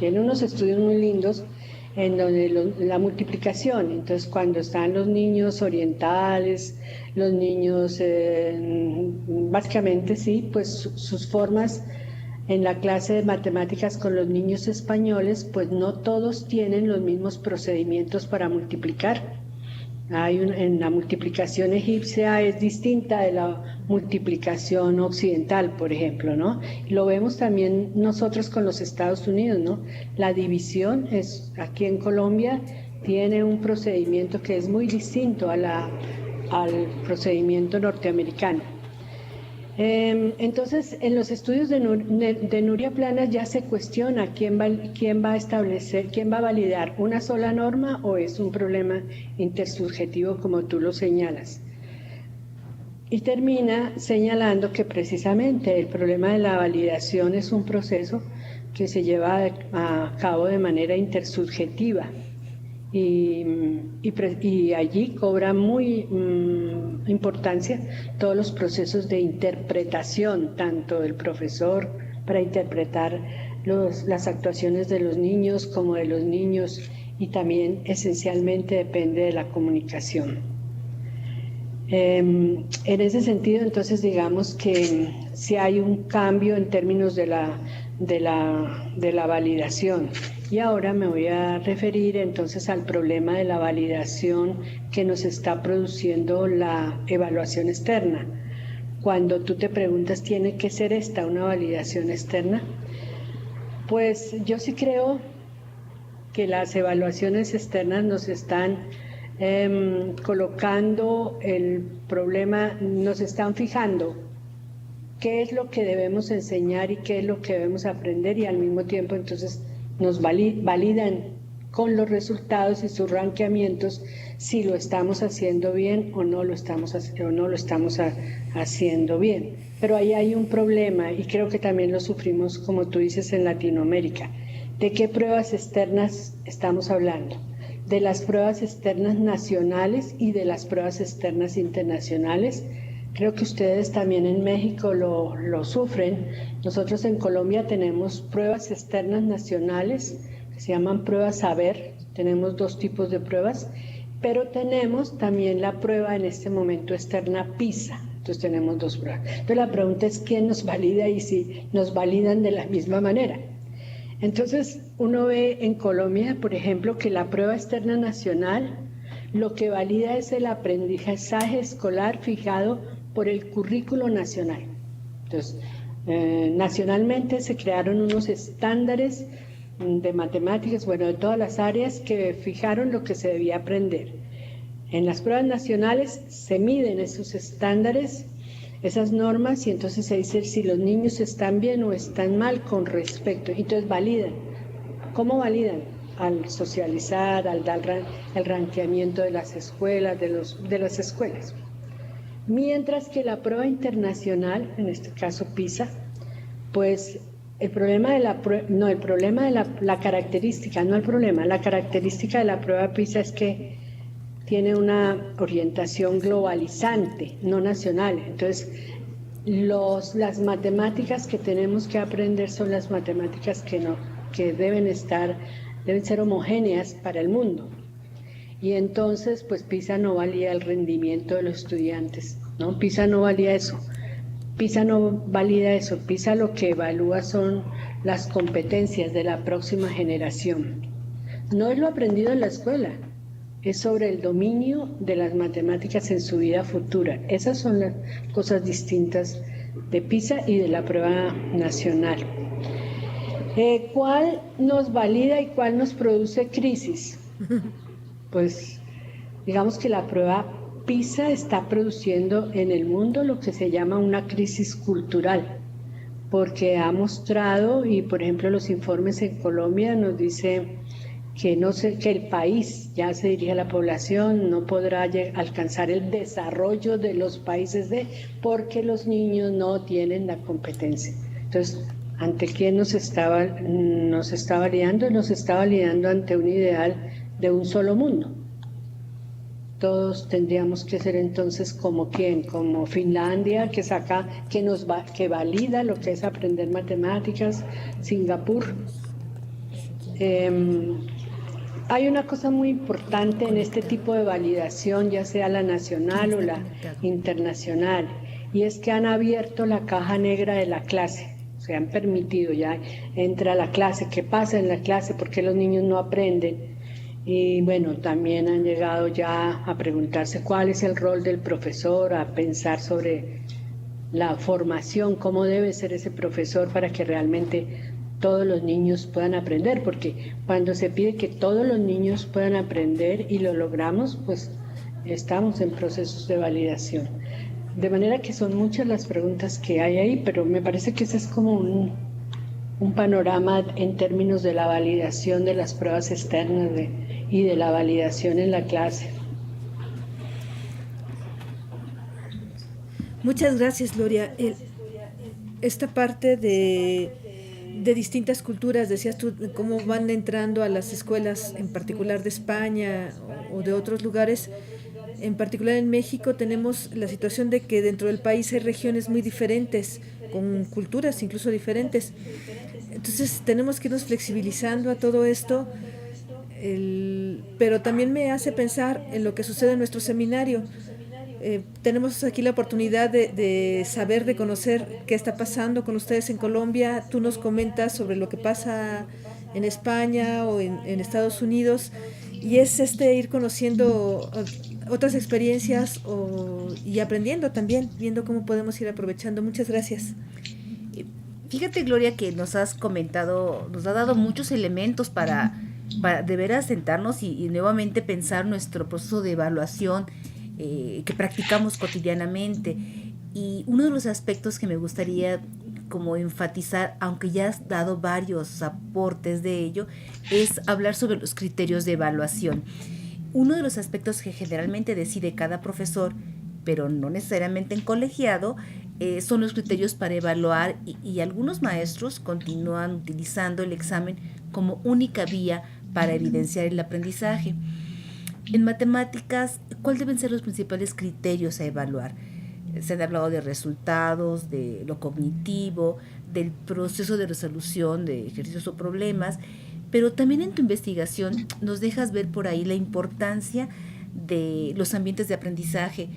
D: Tiene unos estudios muy lindos en donde la multiplicación, entonces cuando están los niños orientales, los niños, básicamente sí, pues sus formas en la clase de matemáticas con los niños españoles, pues no todos tienen los mismos procedimientos para multiplicar. En la multiplicación egipcia es distinta de la multiplicación occidental, por ejemplo, ¿no? Lo vemos también nosotros con los Estados Unidos, ¿no? La división aquí en Colombia tiene un procedimiento que es muy distinto al procedimiento norteamericano. Entonces, en los estudios de Nuria Planas ya se cuestiona quién va a validar una sola norma o es un problema intersubjetivo como tú lo señalas. Y termina señalando que precisamente el problema de la validación es un proceso que se lleva a cabo de manera intersubjetiva. Y allí cobra muy importancia todos los procesos de interpretación, tanto del profesor para interpretar las actuaciones de los niños como de los niños, y también esencialmente depende de la comunicación. En ese sentido, entonces, digamos que si hay un cambio en términos de la validación. Y ahora me voy a referir entonces al problema de la validación que nos está produciendo la evaluación externa. Cuando tú te preguntas, ¿tiene que ser esta una validación externa? Pues yo sí creo que las evaluaciones externas nos están colocando el problema, nos están fijando qué es lo que debemos enseñar y qué es lo que debemos aprender, y al mismo tiempo entonces nos validan con los resultados y sus ranqueamientos si lo estamos haciendo bien o no lo estamos haciendo bien. Pero ahí hay un problema, y creo que también lo sufrimos, como tú dices, en Latinoamérica. ¿De qué pruebas externas estamos hablando? De las pruebas externas nacionales y de las pruebas externas internacionales. Creo que ustedes también en México lo sufren. Nosotros en Colombia tenemos pruebas externas nacionales que se llaman pruebas saber. Tenemos dos tipos de pruebas, pero tenemos también la prueba en este momento externa PISA. Entonces tenemos dos pruebas. Entonces la pregunta es quién nos valida y si nos validan de la misma manera. Entonces uno ve en Colombia, por ejemplo, que la prueba externa nacional lo que valida es el aprendizaje escolar fijado por el currículo nacional. Entonces, nacionalmente se crearon unos estándares de matemáticas, bueno, de todas las áreas, que fijaron lo que se debía aprender. En las pruebas nacionales se miden esos estándares, esas normas, y entonces se dice si los niños están bien o están mal con respecto. Entonces validan. ¿Cómo validan? Al socializar, al dar el ranqueamiento de las escuelas, de las escuelas. Mientras que la prueba internacional, en este caso PISA, pues la característica de la prueba PISA es que tiene una orientación globalizante, no nacional. Entonces, las matemáticas que tenemos que aprender son las matemáticas que que deben ser homogéneas para el mundo. Y entonces, pues PISA no valía el rendimiento de los estudiantes, ¿no? PISA no valía eso. PISA no valida eso. PISA lo que evalúa son las competencias de la próxima generación. No es lo aprendido en la escuela, es sobre el dominio de las matemáticas en su vida futura. Esas son las cosas distintas de PISA y de la prueba nacional. ¿Cuál nos valida y cuál nos produce crisis? Pues digamos que la prueba PISA está produciendo en el mundo lo que se llama una crisis cultural, porque ha mostrado, y por ejemplo los informes en Colombia nos dicen que el país, ya se dirige a la población, no podrá alcanzar el desarrollo de los países porque los niños no tienen la competencia. Entonces, ¿ante quién nos está validando? Nos está validando ante un ideal de un solo mundo. Todos tendríamos que ser entonces como quién, como Finlandia, que valida lo que es aprender matemáticas, Singapur. Hay una cosa muy importante en este tipo de validación, ya sea la nacional o la internacional, y es que han abierto la caja negra de la clase. Se han permitido, ya entra a la clase, qué pasa en la clase, por qué los niños no aprenden. Y bueno, también han llegado ya a preguntarse cuál es el rol del profesor, a pensar sobre la formación, cómo debe ser ese profesor para que realmente todos los niños puedan aprender, porque cuando se pide que todos los niños puedan aprender y lo logramos, pues estamos en procesos de validación. De manera que son muchas las preguntas que hay ahí, pero me parece que ese es como un panorama en términos de la validación de las pruebas externas y de la validación en la clase.
C: Muchas gracias, Gloria. Esta parte de distintas culturas, decías tú, cómo van entrando a las escuelas, en particular de España o de otros lugares. En particular en México tenemos la situación de que dentro del país hay regiones muy diferentes, con culturas incluso diferentes. Entonces tenemos que irnos flexibilizando a todo esto, pero también me hace pensar en lo que sucede en nuestro seminario. Tenemos aquí la oportunidad de saber, de conocer qué está pasando con ustedes en Colombia. Tú nos comentas sobre lo que pasa en España o en Estados Unidos, y es ir conociendo otras experiencias y aprendiendo también, viendo cómo podemos ir aprovechando. Muchas gracias.
E: Fíjate, Gloria, que nos has comentado, nos ha dado muchos elementos para de veras sentarnos y nuevamente pensar nuestro proceso de evaluación que practicamos cotidianamente. Y uno de los aspectos que me gustaría como enfatizar, aunque ya has dado varios aportes de ello, es hablar sobre los criterios de evaluación. Uno de los aspectos que generalmente decide cada profesor, pero no necesariamente en colegiado, son los criterios para evaluar, y algunos maestros continúan utilizando el examen como única vía para evidenciar el aprendizaje. En matemáticas, ¿cuáles deben ser los principales criterios a evaluar? Se han hablado de resultados, de lo cognitivo, del proceso de resolución de ejercicios o problemas, pero también en tu investigación nos dejas ver por ahí la importancia de los ambientes de aprendizaje,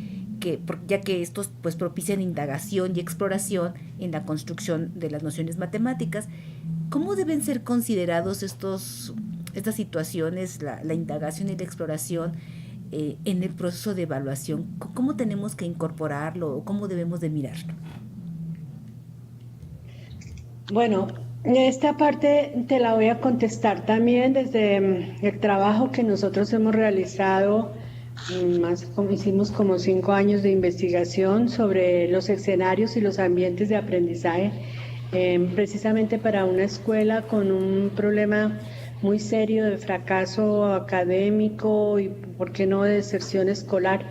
E: ya que estos pues propician indagación y exploración en la construcción de las nociones matemáticas. ¿Cómo deben ser considerados estas situaciones, la indagación y la exploración en el proceso de evaluación? ¿Cómo tenemos que incorporarlo o cómo debemos de mirarlo?
D: Bueno, esta parte te la voy a contestar también desde el trabajo que nosotros hemos realizado. Hicimos como 5 años de investigación sobre los escenarios y los ambientes de aprendizaje, precisamente para una escuela con un problema muy serio de fracaso académico y, ¿por qué no?, de deserción escolar.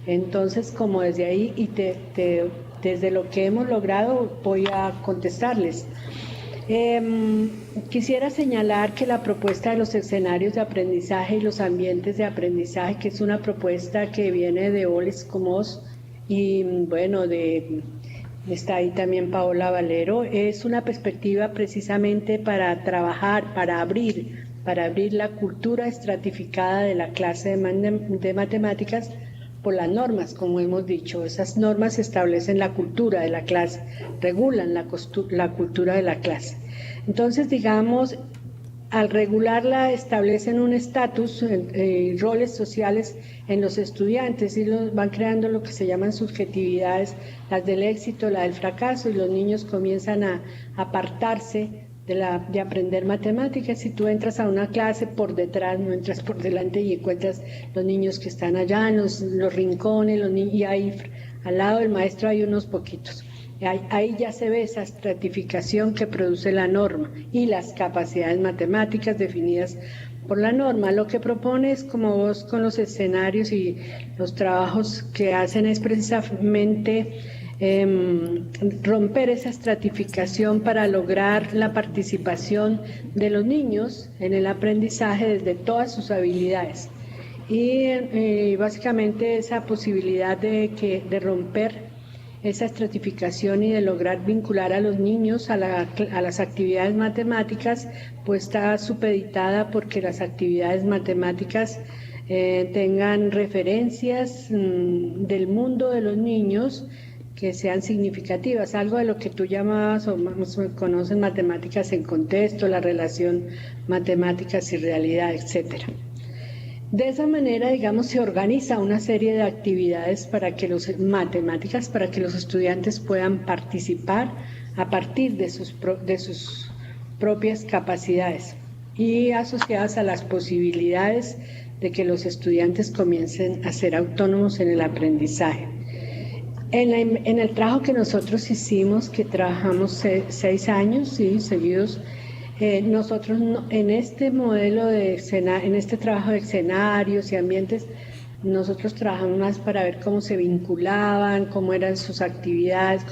D: Entonces, como desde ahí y desde lo que hemos logrado, voy a contestarles. Quisiera señalar que la propuesta de los escenarios de aprendizaje y los ambientes de aprendizaje, que es una propuesta que viene de Oles Comos y bueno, de está ahí también Paola Valero, es una perspectiva precisamente para trabajar, para abrir la cultura estratificada de la clase de matemáticas por las normas, como hemos dicho. Esas normas establecen la cultura de la clase, regulan la cultura de la clase. Entonces, digamos, al regularla establecen un estatus, roles sociales en los estudiantes y van creando lo que se llaman subjetividades, las del éxito, la del fracaso, y los niños comienzan a apartarse de aprender matemáticas. Si tú entras a una clase por detrás, no entras por delante y encuentras los niños que están allá en los rincones, y ahí al lado del maestro hay unos poquitos. Ahí ya se ve esa estratificación que produce la norma y las capacidades matemáticas definidas por la norma. Lo que propone es, como vos con los escenarios y los trabajos que hacen, es precisamente romper esa estratificación para lograr la participación de los niños en el aprendizaje desde todas sus habilidades. Y básicamente esa posibilidad de romper esa estratificación y de lograr vincular a los niños a las actividades matemáticas, pues está supeditada porque las actividades matemáticas tengan referencias del mundo de los niños que sean significativas, algo de lo que tú llamabas o más conoces matemáticas en contexto, la relación matemáticas y realidad, etcétera. De esa manera, digamos, se organiza una serie de actividades para que los estudiantes puedan participar a partir de sus propias capacidades y asociadas a las posibilidades de que los estudiantes comiencen a ser autónomos en el aprendizaje. En el trabajo que nosotros hicimos, que trabajamos 6 años, ¿sí?, seguidos, nosotros en este modelo en este trabajo de escenarios y ambientes, nosotros trabajamos más para ver cómo se vinculaban, cómo eran sus actividades,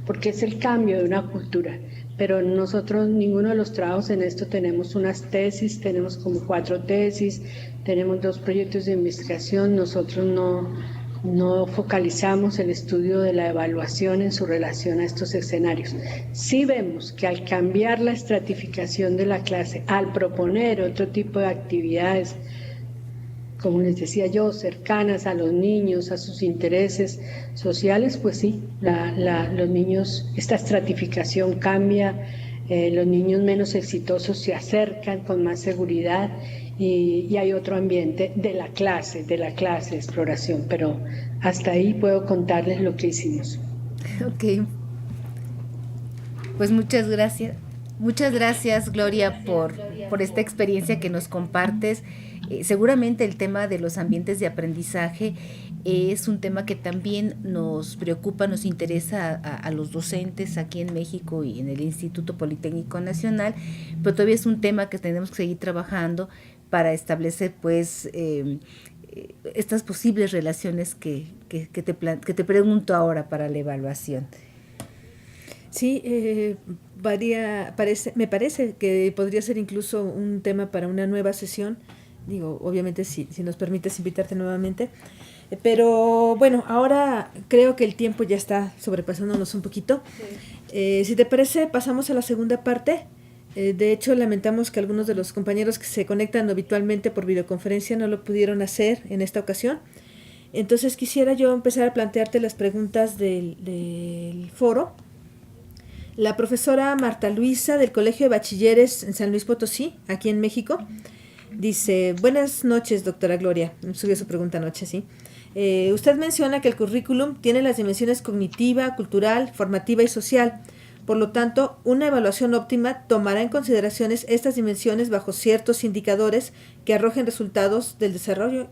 D: porque es el cambio de una cultura. Pero nosotros, ninguno de los trabajos en esto tenemos unas tesis, tenemos como 4 tesis, tenemos 2 proyectos de investigación. Nosotros no focalizamos el estudio de la evaluación en su relación a estos escenarios. Sí vemos que al cambiar la estratificación de la clase, al proponer otro tipo de actividades, como les decía yo, cercanas a los niños, a sus intereses sociales, pues sí, los niños, esta estratificación cambia, los niños menos exitosos se acercan con más seguridad y hay otro ambiente de la clase de exploración, pero hasta ahí puedo contarles lo que hicimos.
E: Ok, pues muchas gracias. Muchas gracias, Gloria, por esta experiencia que nos compartes. Seguramente el tema de los ambientes de aprendizaje es un tema que también nos preocupa, nos interesa a los docentes aquí en México y en el Instituto Politécnico Nacional, pero todavía es un tema que tenemos que seguir trabajando para establecer, pues, estas posibles relaciones que te pregunto ahora para la evaluación.
C: Sí, me parece que podría ser incluso un tema para una nueva sesión. Digo, obviamente si nos permites invitarte nuevamente. Pero bueno, ahora creo que el tiempo ya está sobrepasándonos un poquito. Sí. Si te parece, pasamos a la segunda parte. De hecho, lamentamos que algunos de los compañeros que se conectan habitualmente por videoconferencia no lo pudieron hacer en esta ocasión. Entonces quisiera yo empezar a plantearte las preguntas del foro. La profesora Marta Luisa del Colegio de Bachilleres en San Luis Potosí, aquí en México, dice: buenas noches, doctora Gloria. Subió su pregunta anoche, sí. Usted menciona que el currículum tiene las dimensiones cognitiva, cultural, formativa y social. Por lo tanto, una evaluación óptima tomará en consideración estas dimensiones bajo ciertos indicadores que arrojen resultados del desarrollo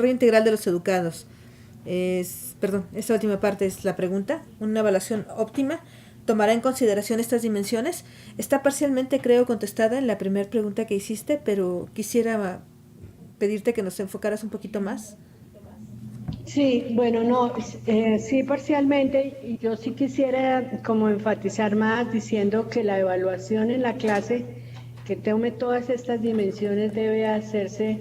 C: integral de los educados. Esta última parte es la pregunta. Una evaluación óptima tomará en consideración estas dimensiones. Está parcialmente, creo, contestada en la primera pregunta que hiciste, pero quisiera pedirte que nos enfocaras un poquito más.
D: Sí, bueno, no, sí, parcialmente, y yo sí quisiera como enfatizar más diciendo que la evaluación en la clase que tome todas estas dimensiones debe hacerse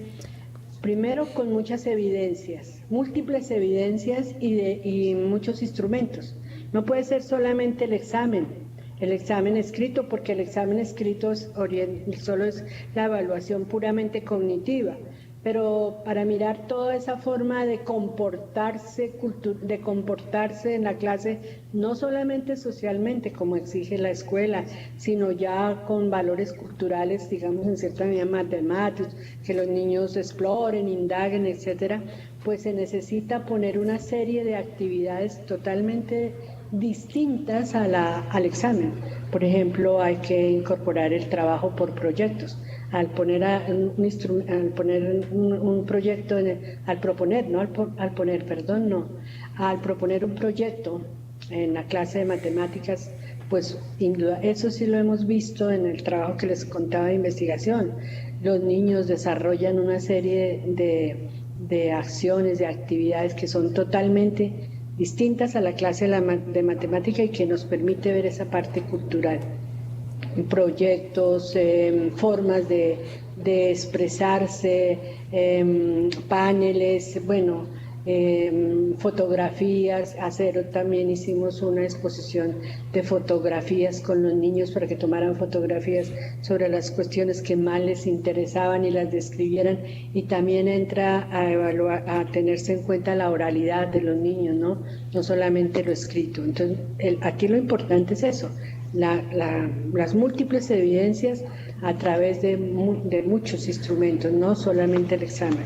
D: primero con muchas evidencias, múltiples evidencias y muchos instrumentos. No puede ser solamente el examen escrito, porque el examen escrito solo es la evaluación puramente cognitiva. Pero para mirar toda esa forma de comportarse en la clase, no solamente socialmente como exige la escuela, sino ya con valores culturales, digamos en cierta medida matemáticos, que los niños exploren, indaguen, etcétera, pues se necesita poner una serie de actividades totalmente distintas al examen. Por ejemplo, hay que incorporar el trabajo por proyectos. Al proponer un proyecto en la clase de matemáticas, pues eso sí lo hemos visto en el trabajo que les contaba de investigación. Los niños desarrollan una serie de acciones, de actividades que son totalmente distintas a la clase de matemática y que nos permite ver esa parte cultural. Proyectos, formas de expresarse, paneles, fotografías. También hicimos una exposición de fotografías con los niños para que tomaran fotografías sobre las cuestiones que más les interesaban y las describieran, y también entra a tenerse en cuenta la oralidad de los niños, no solamente lo escrito. Entonces, aquí lo importante es eso, las múltiples evidencias a través de muchos instrumentos, no solamente el examen.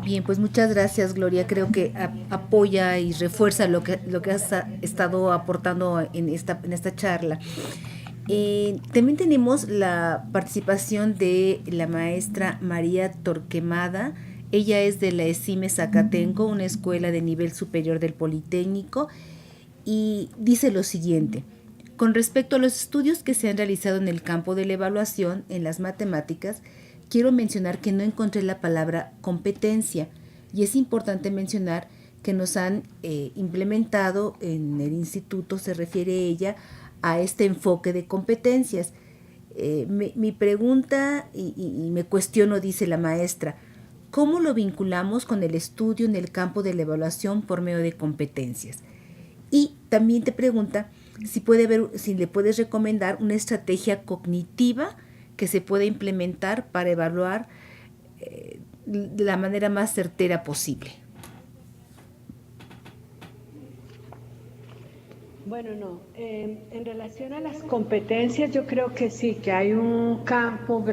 E: Bien, pues muchas gracias, Gloria. Creo que apoya y refuerza lo que has estado aportando en esta charla. También tenemos la participación de la maestra María Torquemada. Ella es de la ESIME Zacatenco, una escuela de nivel superior del Politécnico, y dice lo siguiente: con respecto a los estudios que se han realizado en el campo de la evaluación en las matemáticas, quiero mencionar que no encontré la palabra competencia, y es importante mencionar que nos han implementado en el instituto, se refiere ella a este enfoque de competencias. Mi pregunta y me cuestiono, dice la maestra, ¿cómo lo vinculamos con el estudio en el campo de la evaluación por medio de competencias? Y también te pregunta si le puedes recomendar una estrategia cognitiva que se pueda implementar para evaluar de la manera más certera posible.
D: Bueno, en relación a las competencias, yo creo que sí, que hay un campo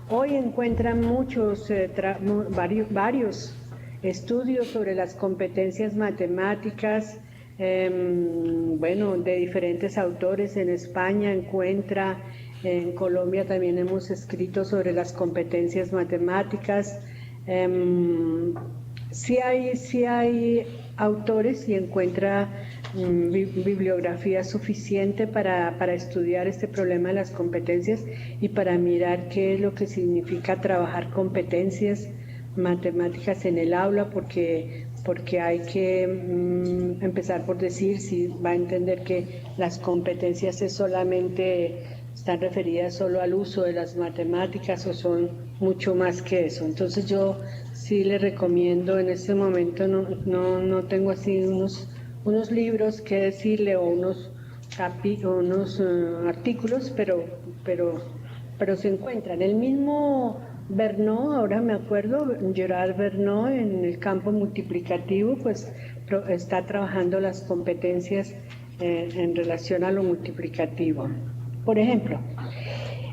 D: hoy encuentran muchos, varios estudios sobre las competencias matemáticas, de diferentes autores. En España encuentra, en Colombia también hemos escrito sobre las competencias matemáticas. Sí hay autores y encuentra bibliografía suficiente para estudiar este problema de las competencias y para mirar qué es lo que significa trabajar competencias matemáticas en el aula, porque hay que empezar por decir si va a entender que las competencias están referidas solo al uso de las matemáticas o son mucho más que eso. Entonces yo sí le recomiendo, en este momento no tengo así unos libros que decirle o unos artículos, pero se encuentran. El mismo Verneau, ahora me acuerdo, Gerard Verneau, en el campo multiplicativo, pues está trabajando las competencias en relación a lo multiplicativo. Por ejemplo,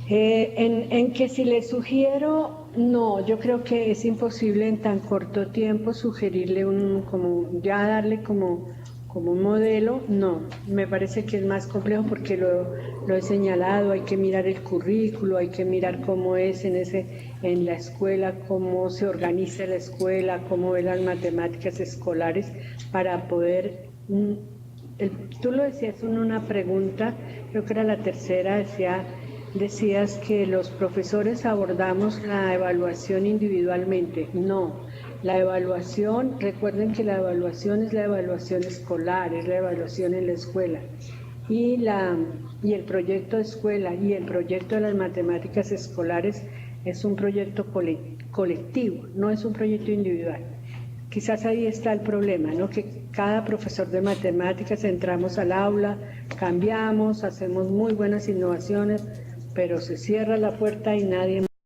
D: en que si le sugiero, no, yo creo que es imposible en tan corto tiempo sugerirle darle como un modelo. No, me parece que es más complejo porque lo he señalado. Hay que mirar el currículo, hay que mirar cómo es en la escuela, cómo se organiza la escuela, cómo ve las matemáticas escolares para poder. Tú lo decías en una pregunta, creo que era la tercera, decías que los profesores abordamos la evaluación individualmente. No, la evaluación, recuerden que la evaluación es la evaluación escolar, es la evaluación en la escuela. Y el proyecto de escuela y el proyecto de las matemáticas escolares es un proyecto colectivo, no es un proyecto individual. Quizás ahí está el problema, ¿no? Que cada profesor de matemáticas entramos al aula, cambiamos, hacemos muy buenas innovaciones, pero se cierra la puerta y nadie